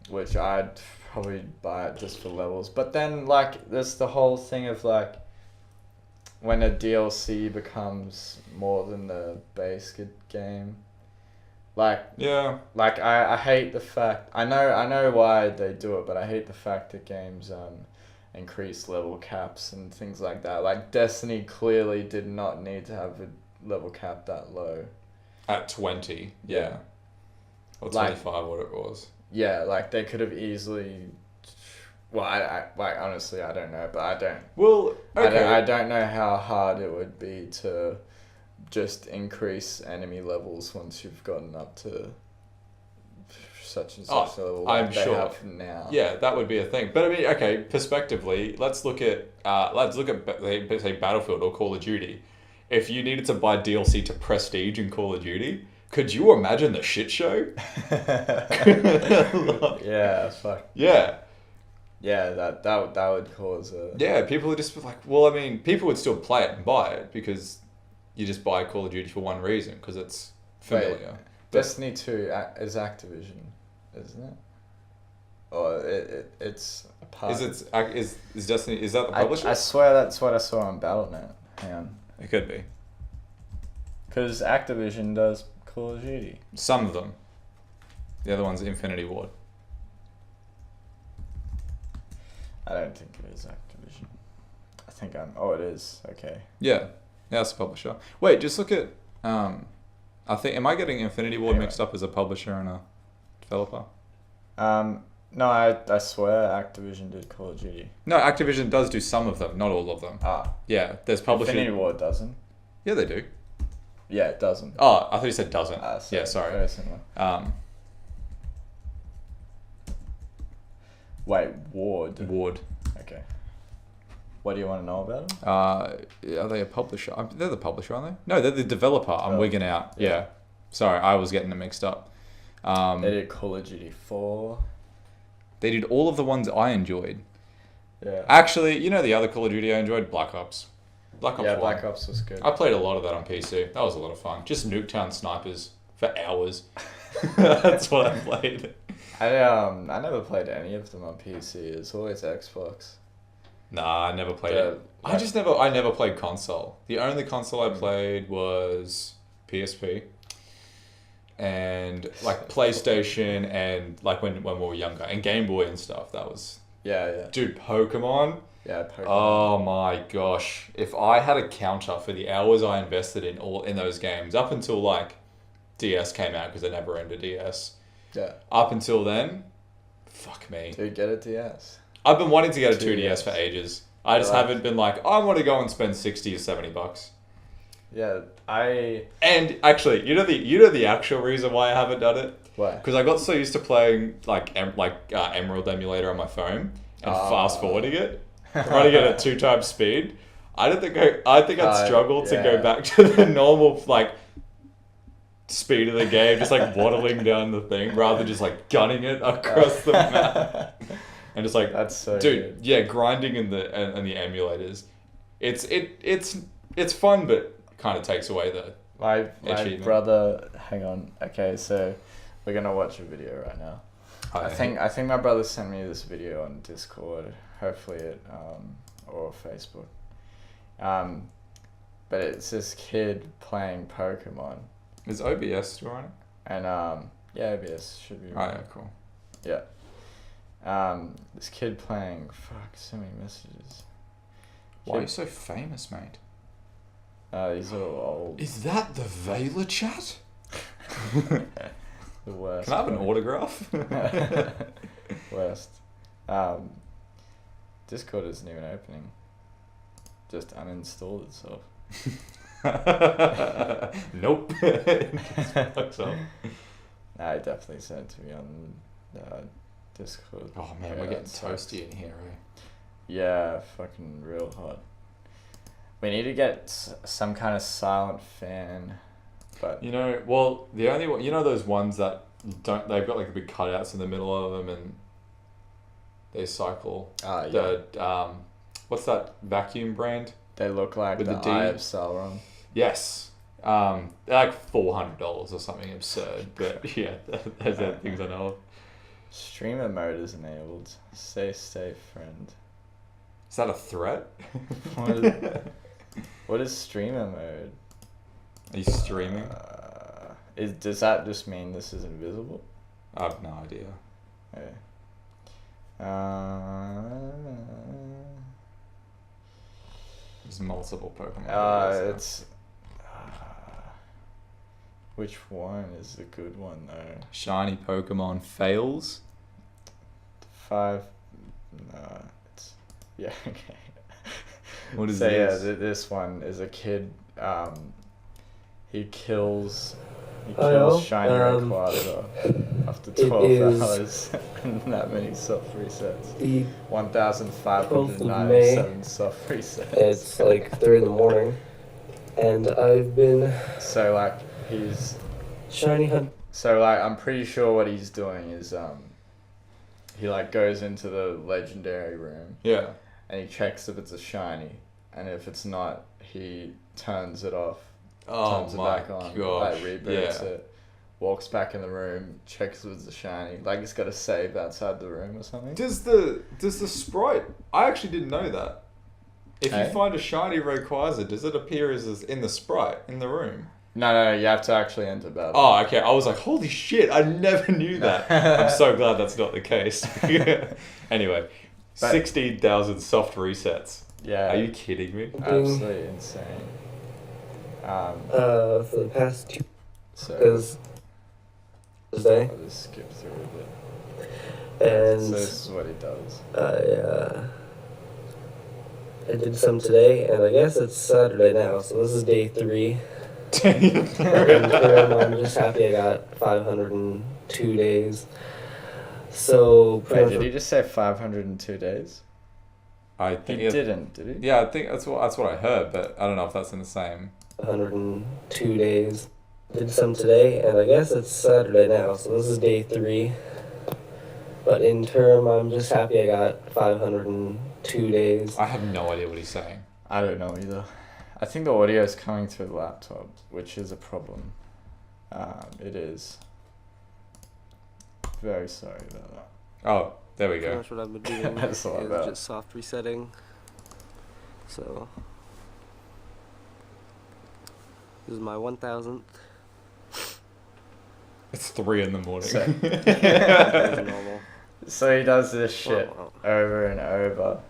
which I'd probably buy it just for levels. But then like there's the whole thing of like when a DLC becomes more than the base game. Like I hate the fact I know why they do it, but I hate the fact that games increase level caps and things like that. Like Destiny clearly did not need to have a level cap that low. At 20, yeah. Or 25, what it was. Yeah, like they could have easily. Well, I honestly I don't know, but I don't. Well, okay. I don't know how hard it would be to just increase enemy levels once you've gotten up to such and such a level. I'm sure. They have now. Yeah, that would be a thing. But I mean, okay, perspectively, let's look at say Battlefield or Call of Duty. If you needed to buy DLC to Prestige in Call of Duty, could you imagine the shit show? Yeah, fuck. Yeah. Yeah, that would cause a... Yeah, people would just be like, well, I mean, people would still play it and buy it because you just buy Call of Duty for one reason, because it's familiar. Wait, Destiny 2 is Activision, isn't it? Or it's a part... Is Destiny, is that the publisher? I swear that's what I saw on Battle.net. Hang on. It could be. Because Activision does Call of Duty. Some of them. The other one's Infinity Ward. I don't think it is Activision. I think oh, it is. Okay. Yeah. That's the publisher. Wait, just look at... I think... Am I getting Infinity Ward mixed up as a publisher and a developer? No, I swear Activision did Call of Duty. No, Activision does do some of them, not all of them. Ah. Yeah, there's publishing... Infinity Ward doesn't. Yeah, they do. Yeah, it doesn't. Oh, I thought you said doesn't. Sorry, yeah, sorry. Very similar. Wait, Ward. Okay. What do you want to know about them? Are they a publisher? They're the publisher, aren't they? No, they're the developer. I'm wigging out. Yeah. Sorry, I was getting them mixed up. They did Call of Duty 4. They did all of the ones I enjoyed. Yeah. Actually, you know the other Call of Duty I enjoyed? Black Ops. Black Ops 1. Black Ops was good. I played a lot of that on PC. That was a lot of fun. Just Nuketown snipers for hours. That's what I played. I never played any of them on PC. It's always Xbox. Nah, I never played it. I never played console. The only console I played was PSP. And like PlayStation and like when we were younger. And Game Boy and stuff. That was... Yeah. Dude, Pokemon? Yeah, Pokemon. Oh my gosh. If I had a counter for the hours I invested in those games, up until like DS came out, because I never owned a DS. Yeah. Up until then, fuck me. Dude, get a DS. I've been wanting to get a 2DS 2DS for ages. I just haven't been like, I want to go and spend $60 or $70. Yeah, And actually, you know the actual reason why I haven't done it? Why? Because I got so used to playing Emerald Emulator on my phone and fast forwarding it, running it at 2 times speed. I think I'd struggle to go back to the normal like speed of the game, just like waddling down the thing rather than just like gunning it across the map. And just like, that's so dude, good. yeah, grinding in the emulators, it's fun, but kind of takes away the My achievement. brother, hang on. Okay, so we're gonna watch a video right now. I think my brother sent me this video on Discord, hopefully it or Facebook. But it's this kid playing Pokemon. Is OBS still running? And yeah, OBS should be Oh yeah, cool. Yeah. This kid playing, so many messages. Why are you so famous, mate? These are all old. Is that the Vela chat? The worst. Can I have an autograph? Worst. Discord isn't even opening. Just uninstalled itself. Nope. I definitely sent it to me on Discord. Oh man, we're getting toasty in here, eh? Yeah, fucking real hot. We need to get some kind of silent fan, but You know, well, the only one, you know those ones that they've got like a big cutouts in the middle of them and they cycle. yeah. What's that vacuum brand? They look like With the the D? Eye of Sauron. Yes. They're like $400 or something absurd, but yeah, those are the things I know of. Streamer mode is enabled. Stay safe, friend. Is that a threat? What is streamer mode? Are you streaming? Does that just mean this is invisible? I have no idea. Okay. There's multiple Pokemon. videos, It's. Which one is the good one though? Shiny Pokemon fails. 5. No, it's. Yeah. Okay. What is so this? yeah, this one is a kid. He kills Hello? shiny Rayquaza after 12 hours and that many soft resets. The 1,597 soft resets. It's like 3 in the morning, and I've been So like he's shiny hunt. so like I'm pretty sure what he's doing is he like goes into the legendary room Yeah. and he checks if it's a shiny, and if it's not, he turns it off. Oh Turns it my back on, gosh. like reboots Yeah. it, walks back in the room, checks if it's a shiny, like he's got a save outside the room or something. Does the sprite? I actually didn't know that. If Eh? you find a shiny Rayquaza, does it appear as in the sprite in the room? No, you have to actually enter battle. Oh, okay. I was like, holy shit! I never knew that. I'm so glad that's not the case. Anyway, But- 16,000 soft resets. Yeah. Are you kidding me? Absolutely insane. For the past 2 So because today, I'll just skip through a bit. and So this is what he does. I did some today, and I guess it's Saturday now, so this is day 3. And I'm just happy I got 502 days. So Wait, pretty did much he just say 502 days? I He think didn't, did he? Yeah, I think that's what I heard, but I don't know if that's in the same. 102 days. Did some today, and I guess it's Saturday now, so this is day 3. But in term, I'm just happy I got 502 days. I have no idea what he's saying. I don't know either. I think the audio is coming through the laptop, which is a problem. It is. Very sorry about that. Oh, there we Pretty go. much what I've been doing That's a lot better. is just soft resetting. So this is my 1,000th. It's 3 in the morning. So- As normal. So he does this shit Well, over and over.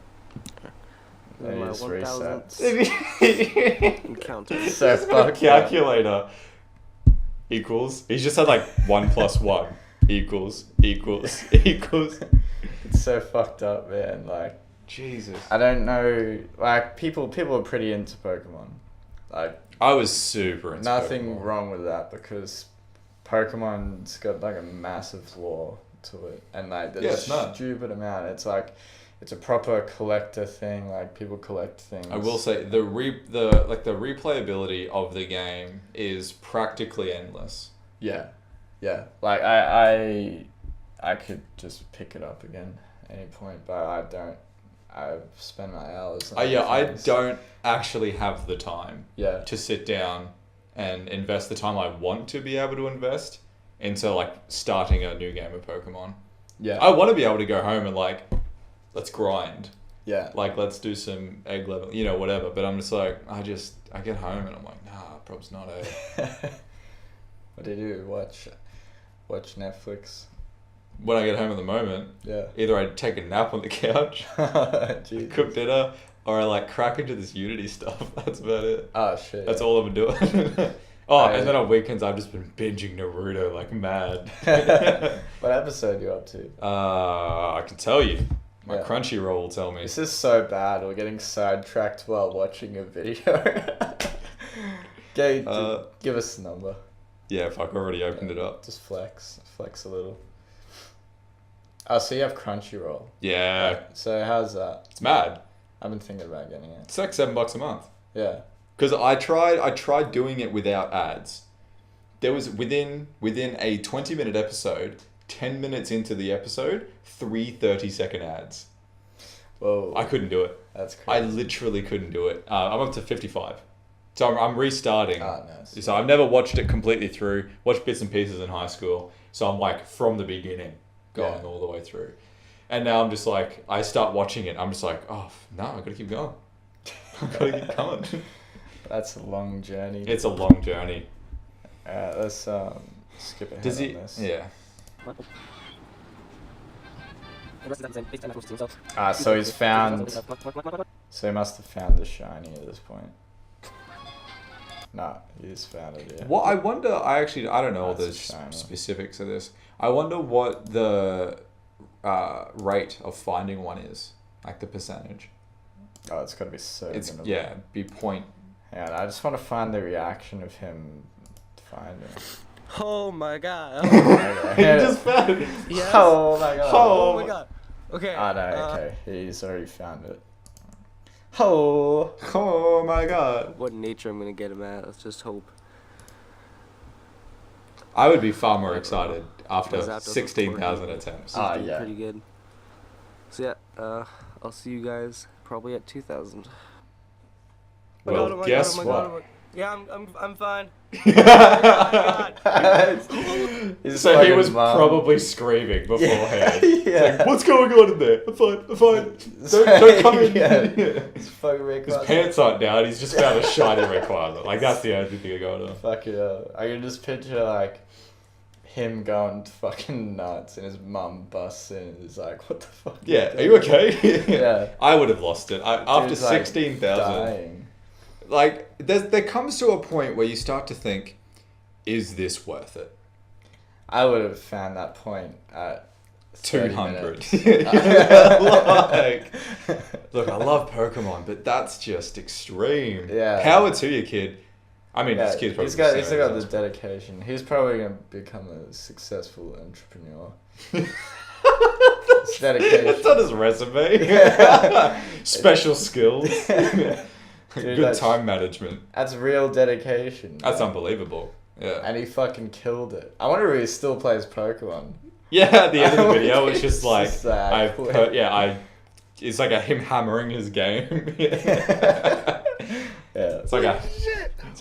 this And he is just my resets. 1,000th encounter. So fuck Calculator equals. He's just had like 1 + 1 equals. It's so fucked up, man. Like, Jesus. I don't know. Like, people are pretty into Pokemon. Like, I was super into nothing Pokemon. wrong with that because Pokemon's got like a massive lore to it, and like there's it's a mad. stupid amount. It's like it's a proper collector thing. Like people collect things. I will say the replayability of the game is practically endless. Yeah, yeah. Like I could just pick it up again at any point, but I don't. I've spent my hours. On I things. don't actually have the time Yeah. to sit down and invest the time I want to be able to invest into like starting a new game of Pokemon. Yeah. I want to be able to go home and like, let's grind. Yeah. Like, let's do some egg level, you know, whatever. But I'm just like, I get home and I'm like, nah, prob's not it. What do you do? Watch Netflix. When I get home at the moment, Yeah. either I take a nap on the couch, Jesus. cook dinner, or I like crack into this Unity stuff. That's about it. Oh shit. That's all I've been doing. And then on weekends I've just been binging Naruto like mad. What episode are you up to? I can tell you. My Yeah. Crunchyroll will tell me. This is so bad. We're getting sidetracked while watching a video. Give us the number. Yeah, fuck, I already opened it up. Just flex a little. Oh, so you have Crunchyroll. Yeah, So how's that? it's mad. I've been thinking about getting it. It's like $7 a month. Yeah. Because I tried doing it without ads. There was within a 20-minute episode, 10 minutes into the episode, 3 30-second ads. Whoa. I couldn't do it. That's I crazy. literally couldn't do it. I'm up to 55. So I'm restarting. Ah, nice. So I've never watched it completely through. Watched bits and pieces in high school. So I'm like from the beginning, going Yeah. all the way through. And now I'm just like, I start watching it. I'm just like, oh, no, I gotta keep going. I gotta keep going. That's a long journey. It's a long journey. Let's skip ahead Does on he? this. Yeah. So he's found. So he must have found the shiny at this point. No, he's found it. Yeah. What I wonder, I don't know all the That's shiny. specifics of this. I wonder what the rate of finding one is, like the percentage. Oh, it's gotta be so. It's minimal. be point. Hang on, I just want to find the reaction of him finding. Oh my god. He just found it. Yes. Oh my god. Oh my god. Okay. Oh no, okay. He's already found it. Oh. Oh my god. What nature I'm gonna get him at? Let's just hope. I would be far more excited Because after that doesn't 16,000 work. attempts. Ah, Doing yeah. Pretty good. So yeah, I'll see you guys probably at 2,000. Well, guess what? Yeah, I'm fine. He's So he fucking was mum. probably screaming beforehand. Yeah. Like, what's going on in there? I'm fine. Don't come in. Yeah. It's fucking His Rayquaza. pants aren't down. He's just found a shiny Rayquaza. Like, that's the only thing going on. Fuck it up. I can just picture like him going fucking nuts and his mum busts in and is like, what the fuck? Yeah, are you okay? Yeah. I would have lost it. After Dude's, like, 16,000. dying. Like, there comes to a point where you start to think, is this worth it? I would have found that point at 30 200. minutes. Like, look, I love Pokemon, but that's just extreme. Yeah. Power to you, kid. I mean, Yeah, this kid's probably he's got the the dedication. He's probably gonna become a successful entrepreneur. It's dedication. That's on his resume. Yeah. Special skills. Dude, Good that's- time management. That's real dedication. That's man. unbelievable. Yeah. And he fucking killed it. I wonder if he still plays Pokemon. Yeah, at the end of the video, it's just like, It's sad. it's like him hammering his game. Yeah. It's like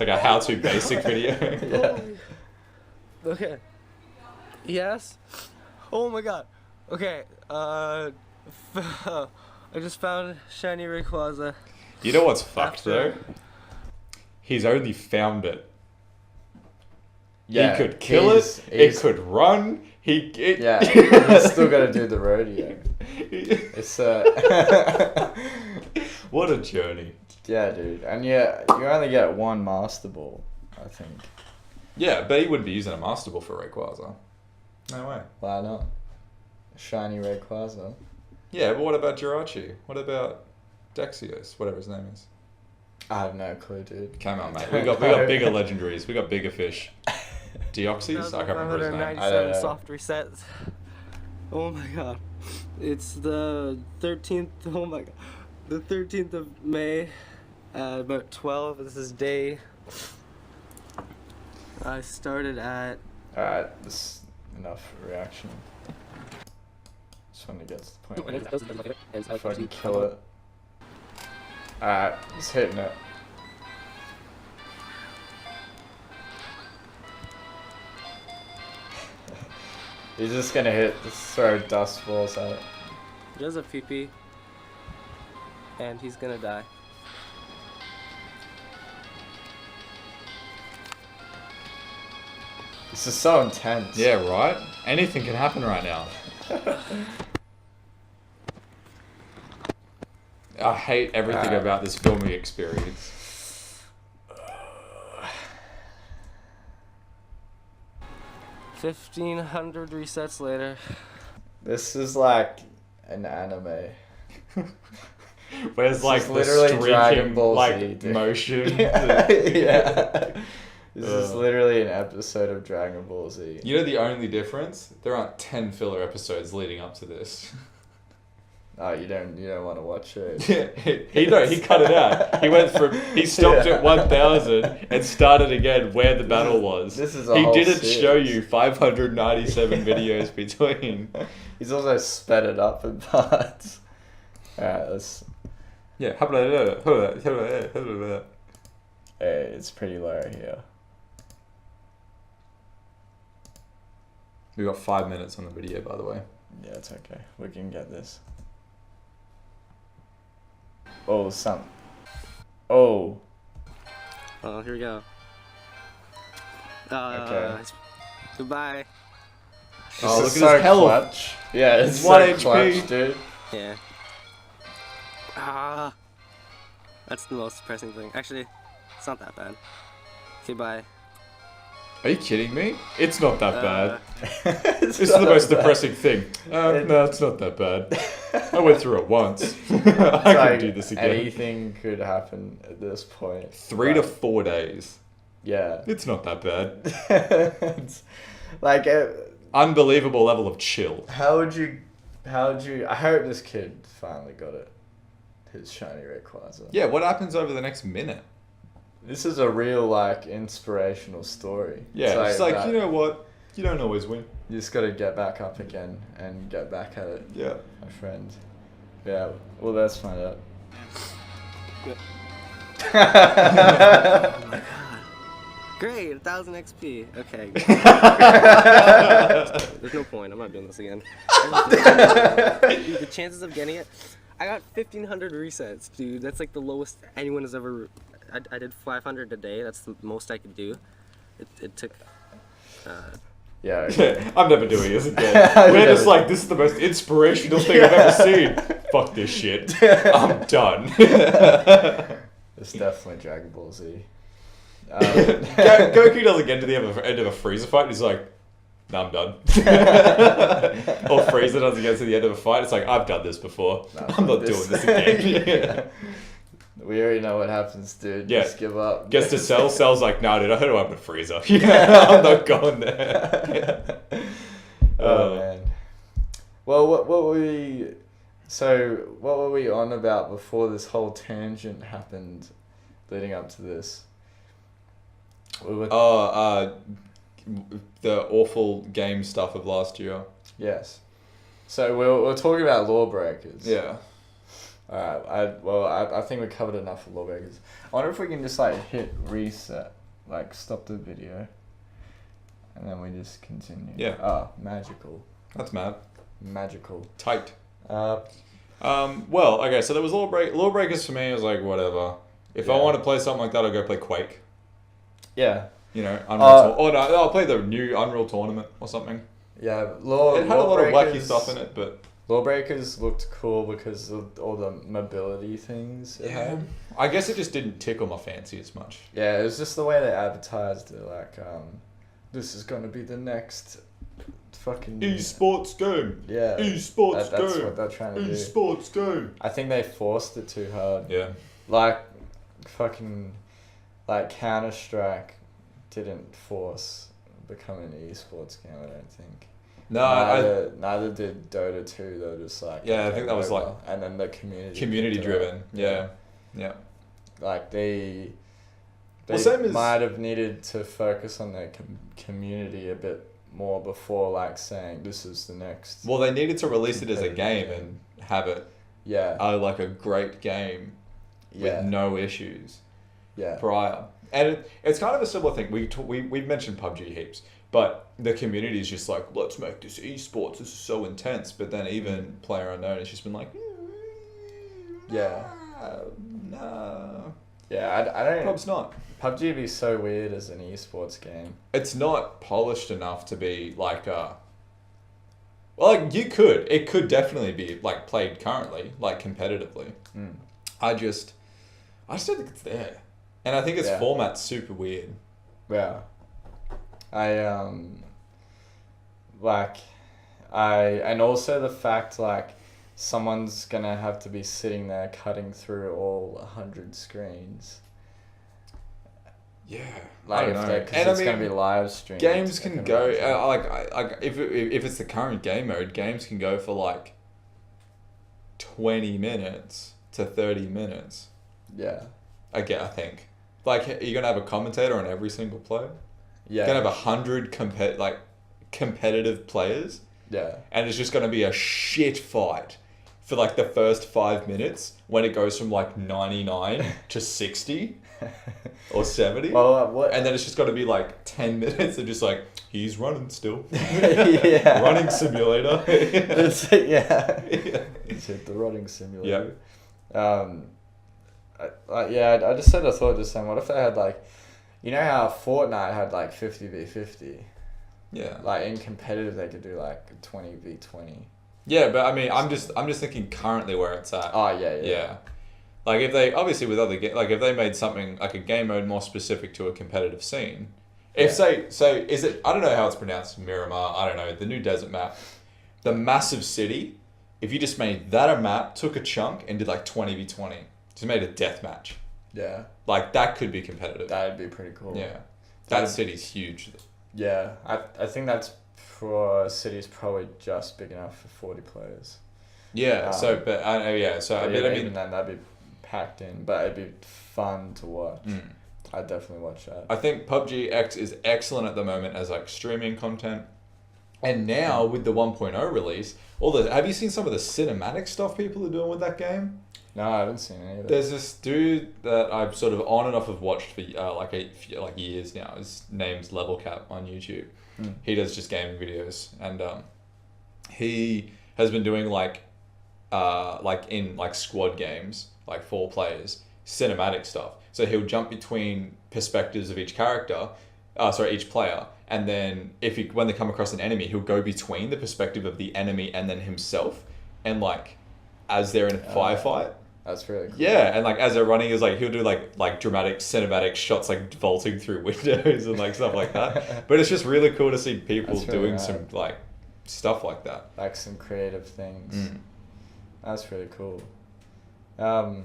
a how-to basic video. Yeah. Okay. Yes. Oh my god. Okay. I just found shiny Rayquaza. You know what's fucked After- though? He's only found it. Yeah, He could kill he's- it. he's- It could run. Yeah, he's still gotta do the rodeo. It's What a journey. yeah, dude, and yeah, you only get one Master Ball, I think. Yeah, but he wouldn't be using a Master Ball for Rayquaza. No way. Why not? shiny Rayquaza. Yeah, but what about Jirachi? What about Dexios? Whatever his name is. I have no clue, dude. Come on, mate. We got bigger legendaries. We got bigger fish. Deoxys? I can't remember his name. 597 soft resets. Oh my god. It's the 13th. Oh my god. The 13th of May. About 12. This is day. I started at. Alright, this is enough reaction. Just want to get to the point where I fucking kill it. Alright, it's hitting it. He's just gonna throw dust balls at it. He does a PP. And he's gonna die. This is so intense. Yeah, right? Anything can happen right now. I hate everything about this filming experience. 1,500 resets later. This is like an anime. Where's This like is the literally Dragon streaking Ball Z, like dude. motion? Yeah. This is literally an episode of Dragon Ball Z. You know the only difference? There aren't 10 filler episodes leading up to this. Oh, you don't want to watch it. he cut it out. He stopped at 1,000 and started again where the battle was. This is a He whole didn't series. show you 597 videos between. He's also sped it up in parts. Alright, let's. Yeah, Hey, it's pretty low here. we got 5 minutes on the video, by the way. Yeah, it's okay. We can get this. Oh, Oh. Oh, here we go. Okay. Goodbye. Oh, This look is at his health. clutch. Yeah, it's One so HP. clutch, dude. Yeah. Ah. That's the most depressing thing. Actually, it's not that bad. Okay, bye. Are you kidding me? It's not that bad. It's This is the not most bad. depressing thing. No, it's not that bad. I went through it once. I It's can like do this again. Anything could happen at this point. 3 to 4 days. Yeah. It's not that bad. It's like, Unbelievable level of chill. how would you? I hope this kid finally got it. His shiny Rayquaza. Yeah, what happens over the next minute? This is a real like inspirational story. Yeah, it's like, that you know what? You don't always win. you just got to get back up again and get back at it, Yeah. my friend. Yeah. Well, let's find out. Oh my god. Great, 1,000 XP. Okay. There's no point. I'm not doing this again. Dude, the chances of getting it. I got 1,500 resets, dude. That's like the lowest anyone has ever. I did 500 a day. That's the most I could do. It took. Yeah. Okay. I'm never doing this again. We're just like, this is the most inspirational thing I've ever seen. Fuck this shit. I'm done. It's definitely Dragon Ball Z. Goku doesn't get to the end of a Frieza fight. He's like, no, I'm done. Or Frieza doesn't get to the end of a fight. It's like, I've done this before. No, I'm not doing this again. We already know what happens, dude. Yeah. Just give up. Gets to Cell's like, nah, dude, I heard I'm a Frieza. Yeah, I'm not going there. Oh man. Well, what were we? So what were we on about before this whole tangent happened, leading up to this? We were. The awful game stuff of last year. Yes. So we're talking about Lawbreakers. Yeah. Alright, I think we covered enough of Lawbreakers. I wonder if we can just like hit reset, like stop the video, and then we just continue. Yeah. Ah, magical. That's mad. Magical. Tight. Uh, Well, okay, so there was Lawbreakers for me. I was like, whatever. If I Yeah. want to play something like that, I'll go play Quake. yeah. You know, Unreal. No, I'll play the new Unreal Tournament or something. Yeah. It had a lot of wacky Lawbreakers- stuff in it, but Lawbreakers looked cool because of all the mobility things it had. I guess it just didn't tickle my fancy as much. Yeah, it was just the way they advertised it, like, this is going to be the next fucking esports game. Yeah. Esports That's game. what they're trying to do. Esports game. I think they forced it too hard. Yeah. Like, fucking, like Counter-Strike didn't force becoming an esports game, I don't think. No, neither did Dota 2. They were just like, Yeah, I think that was like and then the community driven. Yeah. Like they same as- might have needed to focus on their community a bit more before like saying this is the next. Well, they needed to release it as a game and have it like a great game with no issues prior. And it's kind of a similar thing. We've mentioned PUBG heaps, but the community is just like, let's make this esports. This is so intense. But then even PlayerUnknown has just been like, no. Yeah, I don't. Prob's not. PUBG would be so weird as an esports game. It's not polished enough to be like well, like it could definitely be like played currently, like competitively. I just don't think it's there. And I think its format's super weird. Yeah. And also the fact like someone's gonna have to be sitting there cutting through all 100 screens. Yeah, like I don't know. Because it's gonna be live streamed. Games can go if it's the current game mode, games can go for like 20 minutes to 30 minutes. Yeah. I think. Like, you're gonna have a commentator on every single play. Yeah. You're gonna have 100 competitive players. Yeah. And it's just gonna be a shit fight for like the first 5 minutes when it goes from like 99 to 60 or 70. Well, and then it's just gotta be like 10 minutes of just like, he's running still. Yeah. Running simulator. Let's hit the running simulator. Yeah. I just had a thought just saying, what if they had like, you know how Fortnite had like 50v50? Yeah. Like in competitive they could do like 20v20. Yeah, but I mean, I'm just thinking currently where it's at. Oh yeah. Like if they obviously with other if they made something like a game mode more specific to a competitive scene. If say is it, I don't know how it's pronounced, Miramar, I don't know, the new desert map, the massive city, if you just made that a map, took a chunk and did like 20v20. Just made a death match. Yeah. Like that could be competitive. That'd be pretty cool. Yeah. That city's huge. Yeah. I think that's for a city's probably just big enough for 40 players. Yeah. So even then that'd be packed in, but it'd be fun to watch. I'd definitely watch that. I think PUBG X is excellent at the moment as like streaming content. And now with the 1.0 release, have you seen some of the cinematic stuff people are doing with that game? No, I haven't seen any of it. There's this dude that I've sort of on and off have watched for years now. His name's Level Cap on YouTube. He does just gaming videos, and he has been doing like in squad games, like 4 players, cinematic stuff. So he'll jump between perspectives of each character, each player, and then when they come across an enemy, he'll go between the perspective of the enemy and then himself, and like as they're in a firefight. That's really cool. Yeah, and like as they're running, is like he'll do like dramatic cinematic shots, like vaulting through windows and like stuff like that. But it's just really cool to see people doing some like stuff like that, like some creative things. That's really cool. So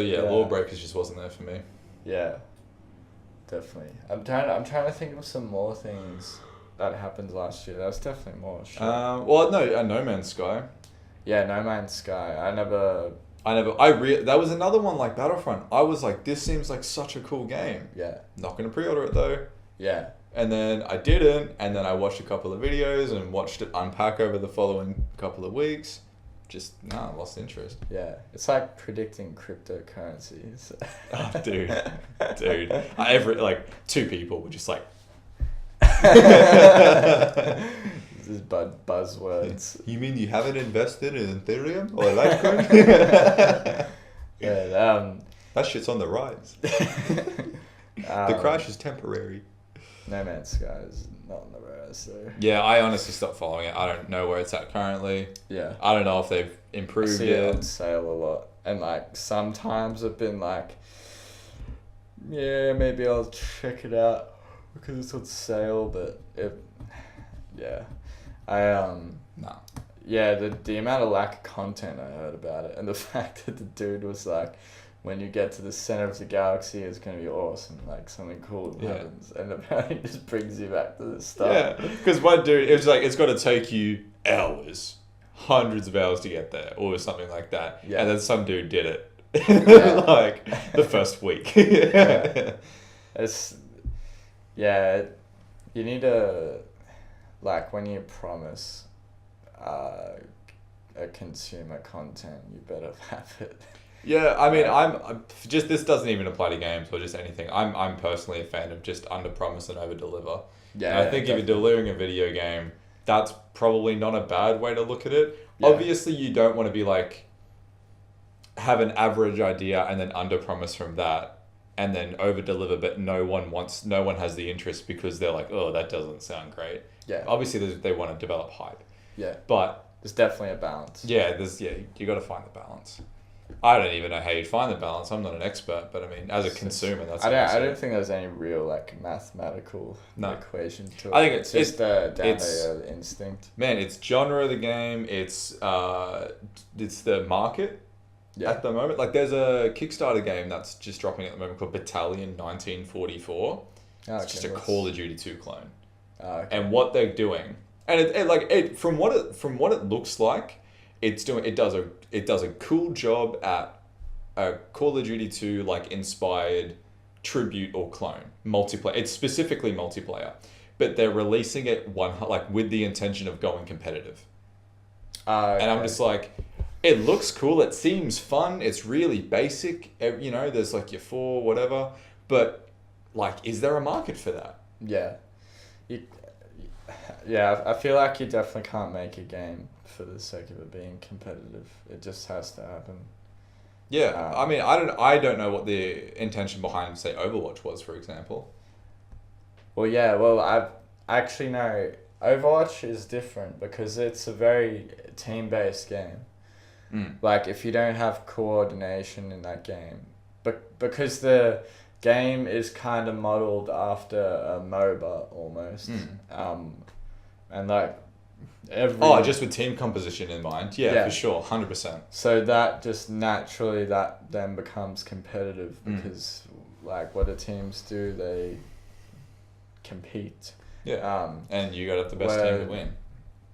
Law Breakers just wasn't there for me. Yeah, definitely. I'm trying to think of some more things that happened last year. That was definitely more. No Man's Sky. Yeah, No Man's Sky. That was another one like Battlefront. I was like, this seems like such a cool game. Yeah. Not gonna pre-order it though. Yeah. And then I didn't, and then I watched a couple of videos and watched it unpack over the following couple of weeks. I lost interest. Yeah, it's like predicting cryptocurrencies. Oh, dude. Every 2 people were just like. This is buzzwords. You mean you haven't invested in Ethereum or Litecoin? Yeah, that shit's on the rise. The crash is temporary. No Man's Sky is not on the rise, so. Yeah, I honestly stopped following it. I don't know where it's at currently. Yeah. I don't know if they've improved I see it. it on sale a lot, and like sometimes I've been like, yeah, maybe I'll check it out. because it's on sale, but yeah, Nah. yeah, the amount of lack of content I heard about it, and the fact that the dude was like, when you get to the center of the galaxy, it's gonna be awesome, like something cool happens, and apparently it just brings you back to the start. Yeah, because one dude, it was like, it's got to take you hours, hundreds of hours to get there, or something like that. Yeah. And then some dude did it, Yeah. like the first week. Yeah. You need to, like, when you promise a consumer content, you better have it. Yeah, I mean, I'm just, this doesn't even apply to games or just anything. I'm personally a fan of just under promise and over deliver. Yeah, and I think if you're delivering a video game, that's probably not a bad way to look at it. Yeah. Obviously, you don't want to be like, have an average idea and then under promise from that, and then over deliver, but no one has the interest because they're like, oh, that doesn't sound great. Yeah. Obviously, they want to develop hype. Yeah. But there's definitely a balance. Yeah, you got to find the balance. I don't even know how you find the balance. I'm not an expert, but I mean, as a consumer, that's. I don't think there's any real like mathematical equation to it. I think it's just down to instinct. Man, it's genre of the game. It's the market. Yeah. At the moment, like there's a Kickstarter game that's just dropping at the moment called Battalion 1944. It's just a Call of Duty 2 clone. Okay. And what they're doing, and from what it looks like, it does a cool job at a Call of Duty 2 like inspired tribute or clone multiplayer. It's specifically multiplayer, but they're releasing it with the intention of going competitive. Okay. And I'm just like, it looks cool. It seems fun. It's really basic. You know, there's like your 4 whatever, but like, is there a market for that? Yeah. Yeah, I feel like you definitely can't make a game for the sake of it being competitive. It just has to happen. Yeah, I mean, I don't know what the intention behind, say, Overwatch was, for example. Well, yeah, I actually know Overwatch is different because it's a very team-based game. Like, if you don't have coordination in that game, but because the game is kind of modeled after a MOBA almost, and like just with team composition in mind, yeah. For sure, 100%. So that just naturally that then becomes competitive because like what the teams do, they compete. Yeah. And you got to have the best team to win.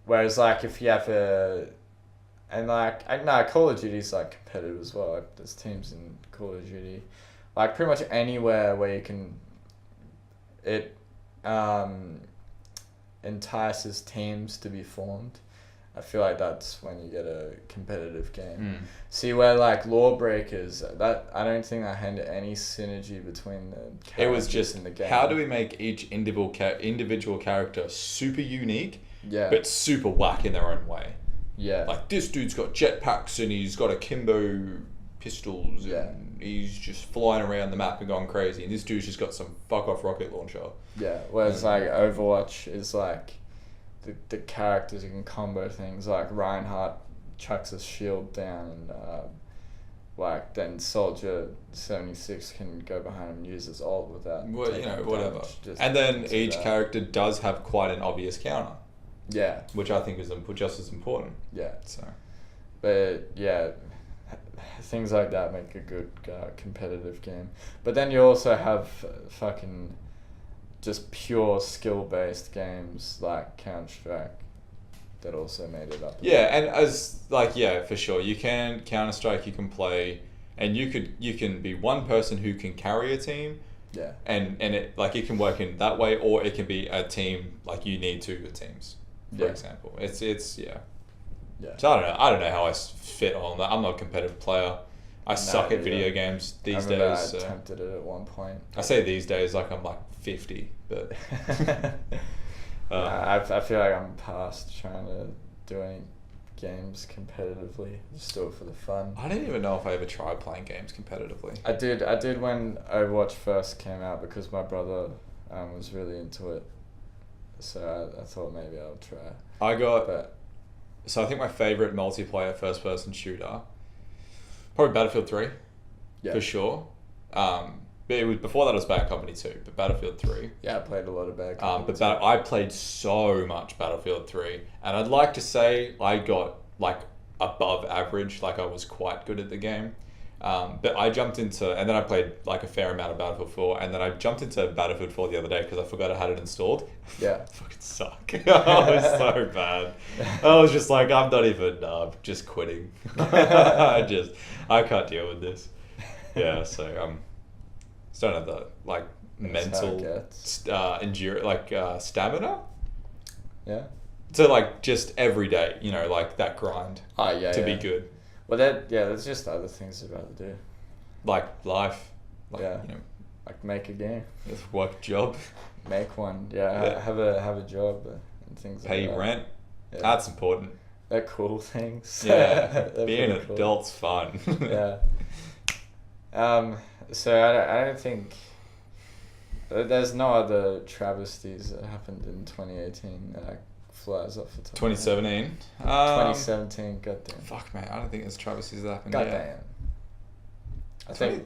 Whereas like if you have Call of Duty's like competitive as well. Like, there's teams in Call of Duty, like pretty much anywhere where you can. It entices teams to be formed. I feel like that's when you get a competitive game. See, where like Lawbreakers, that I don't think that had any synergy between the characters. It was just in the game. How do we make each individual character super unique, but super whack in their own way? Yeah. Like, this dude's got jetpacks and he's got akimbo pistols and he's just flying around the map and going crazy, and this dude's just got some fuck off rocket launcher. Yeah, whereas like Overwatch is like the characters who can combo things, like Reinhardt chucks his shield down and like then Soldier 76 can go behind him and use his ult without whatever. And then each character does have quite an obvious counter. Yeah. Which I think is just as important. Yeah. So. But yeah, things like that make a good competitive game. But then you also have fucking just pure skill-based games like Counter-Strike that also made it up. Yeah, and as like, yeah, for sure, you can Counter-Strike, you can play, and you can be one person who can carry a team. Yeah. And it like it can work in that way, or it can be a team like you need 2 teams, for example. It's yeah. Yeah. So I don't know how I fit on that. I'm not a competitive player. I suck at video games these days. I attempted it at one point. I say these days like I'm like 50, but I feel like I'm past trying to do any games competitively. Just do it for the fun. I don't even know if I ever tried playing games competitively. I did when Overwatch first came out because my brother was really into it. So I thought maybe I would try. So I think my favourite multiplayer first-person shooter, probably Battlefield 3, for sure. it was before that. It was Bad Company 2, but Battlefield 3. Yeah, I played a lot of Bad But I played so much Battlefield 3, and I'd like to say I got like above average. Like I was quite good at the game. But I jumped into, and then I played like a fair amount of Battlefield 4, and then I jumped into Battlefield 4 the other day because I forgot I had it installed. Yeah. Fucking suck. Oh, it was so bad. I was just like, I'm not even, just quitting. I can't deal with this. Yeah, so still don't have the like mental stamina. Yeah. So like just every day, like that grind. Be good. Well, there's just other things I'd rather do. Like life. Like, like make a game. Work a job. Make one. Yeah. Have a job and things Pay like that. rent. Yeah. That's important. They're cool things. Yeah. Being an cool. adult's fun. Yeah. So I don't think there's no other travesties that happened in 2018 that flies off the top. 2017. 2017. Goddamn. Fuck, man. I don't think there's travesties that happened. Goddamn. I think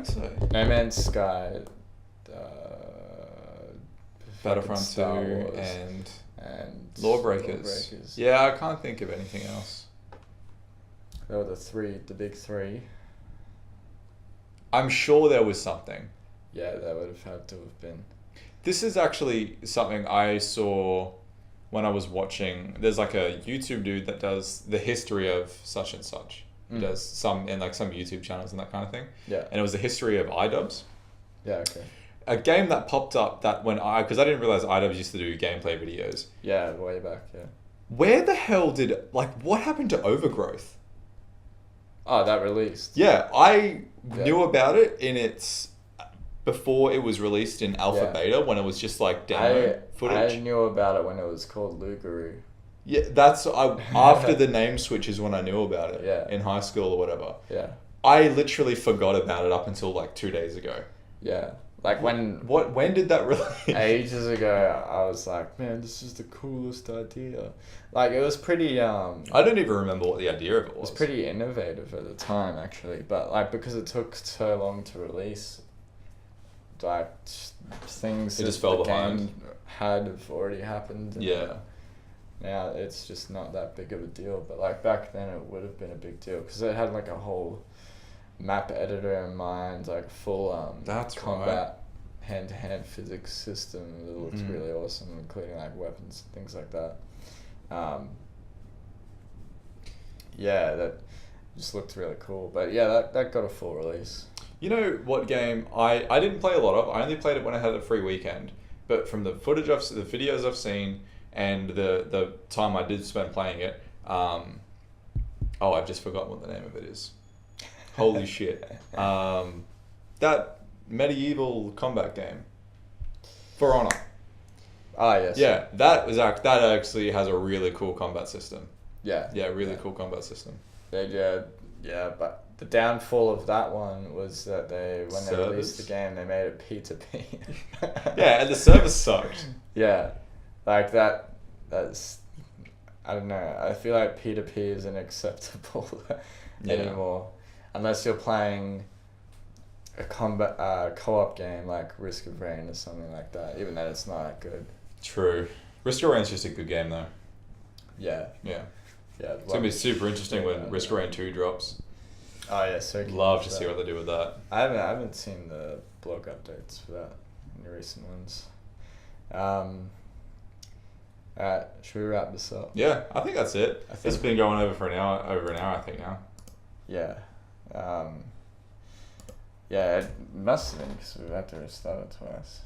so. No Man's Sky, Battlefront 2 Star Wars, and Lawbreakers. Yeah, I can't think of anything else. They were the big three. I'm sure there was something. Yeah, that would have had to have been. This is actually something I saw when I was watching. There's like a YouTube dude that does the history of such and such. He does some in like some YouTube channels and that kind of thing. Yeah. And it was the history of iDubbbz. Yeah, okay. A game that popped up that because I didn't realize iDubbbz used to do gameplay videos. Yeah, way back, yeah. Where the hell what happened to Overgrowth? Oh, that released. Yeah, I knew about it before it was released in alpha beta when it was just like demo footage. I knew about it when it was called Lugaroo. Yeah, after the name switch is when I knew about it. Yeah. In high school or whatever. Yeah. I literally forgot about it up until like 2 days ago. Yeah. Like when did that release? Ages ago, I was like, man, this is the coolest idea. Like it was pretty. I don't even remember what the idea of it was. It was pretty innovative at the time, actually, but like because it took so long to release, like things it just fell behind. Game have already happened. Yeah. Now it's just not that big of a deal, but like back then it would have been a big deal because it had like a whole map editor in mind, like full combat hand-to-hand physics system that looks really awesome, including like weapons and things like that. Yeah, that just looked really cool. But yeah, that got a full release. You know what game I didn't play a lot of? I only played it when I had a free weekend. But from the footage the videos I've seen and the time I did spend playing it, I've just forgotten what the name of it is. Holy shit. That medieval combat game. For Honor. Ah, yes. Yeah, that actually has a really cool combat system. Yeah. Yeah, really cool combat system. Yeah, but the downfall of that one was that they released the game, they made it P2P. Yeah, and the service sucked. Yeah, like that's, I don't know, I feel like P2P isn't acceptable anymore. Unless you're playing a co-op game like Risk of Rain or something like that, even then it's not that good. True. Risk of Rain's just a good game though. Yeah. Yeah. Yeah. It's going to be super interesting when Risk of Rain 2 drops. Oh yeah, so love to see what they do with that. I haven't seen the blog updates for that in the recent ones. Alright, should we wrap this up? Yeah, I think that's it. It's been going over an hour I think now. Yeah. Yeah, it must have been because we had to restart it twice.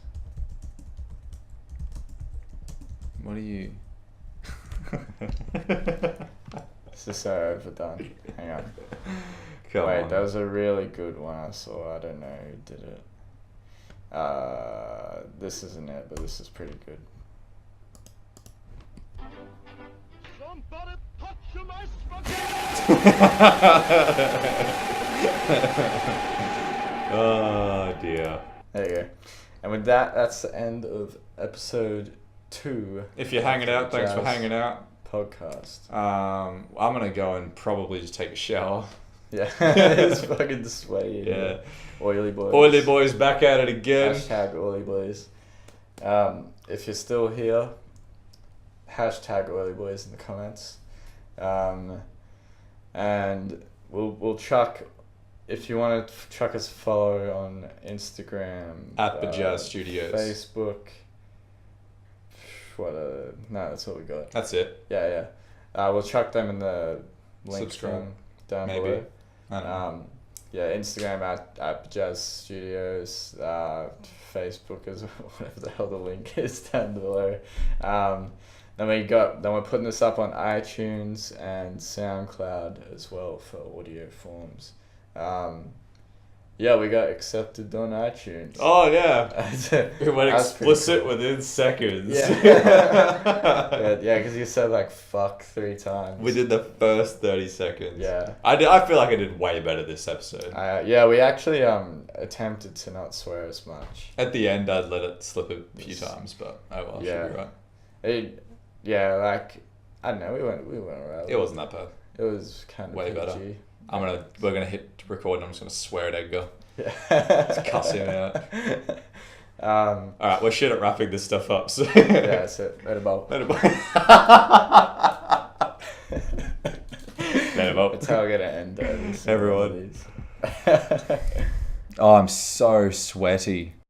What are you... This is so overdone. Hang on. Wait, that was a really good one I saw. I don't know who did it. This isn't it, but this is pretty good. Somebody touch my spaghetti! Oh dear. There you go. And with that, that's the end of episode 2. If you're hanging out, thanks for hanging out. Podcast. I'm gonna go and probably just take a shower. Yeah, it's fucking sweaty. Yeah. Oily Boys. Oily Boys back at it again. Hashtag Oily Boys. If you're still here, hashtag Oily Boys in the comments. And we'll chuck, if you want to chuck us a follow on Instagram. At Bujazz Studios. Facebook. No, that's all we got. That's it. Yeah. We'll chuck them in the link Subscribe. down Maybe. below. I don't know. Yeah, Instagram at Bujazz Studios, Facebook is whatever the hell the link is down below. Then we're putting this up on iTunes and SoundCloud as well for audio forms. Yeah, we got accepted on iTunes. Oh, yeah. We went That's pretty explicit cool. within seconds. Yeah, because you said like fuck 3 times. We did the first 30 seconds. Yeah. I feel like I did way better this episode. Yeah, we actually attempted to not swear as much. At the end, I'd let it slip a few times, but oh well, Yeah. should be right. Like, I don't know, we went alright. It wasn't that bad. It was kind of Way PG. better. We're gonna hit record and I'm just gonna swear at Edgar. Yeah. Just cuss him out. Alright, we're shit at wrapping this stuff up, so Yeah, that's it. Later, Bob. Later, bye. Later, Bob. That's how we're gonna end every single Everyone. one of these. Oh, I'm so sweaty.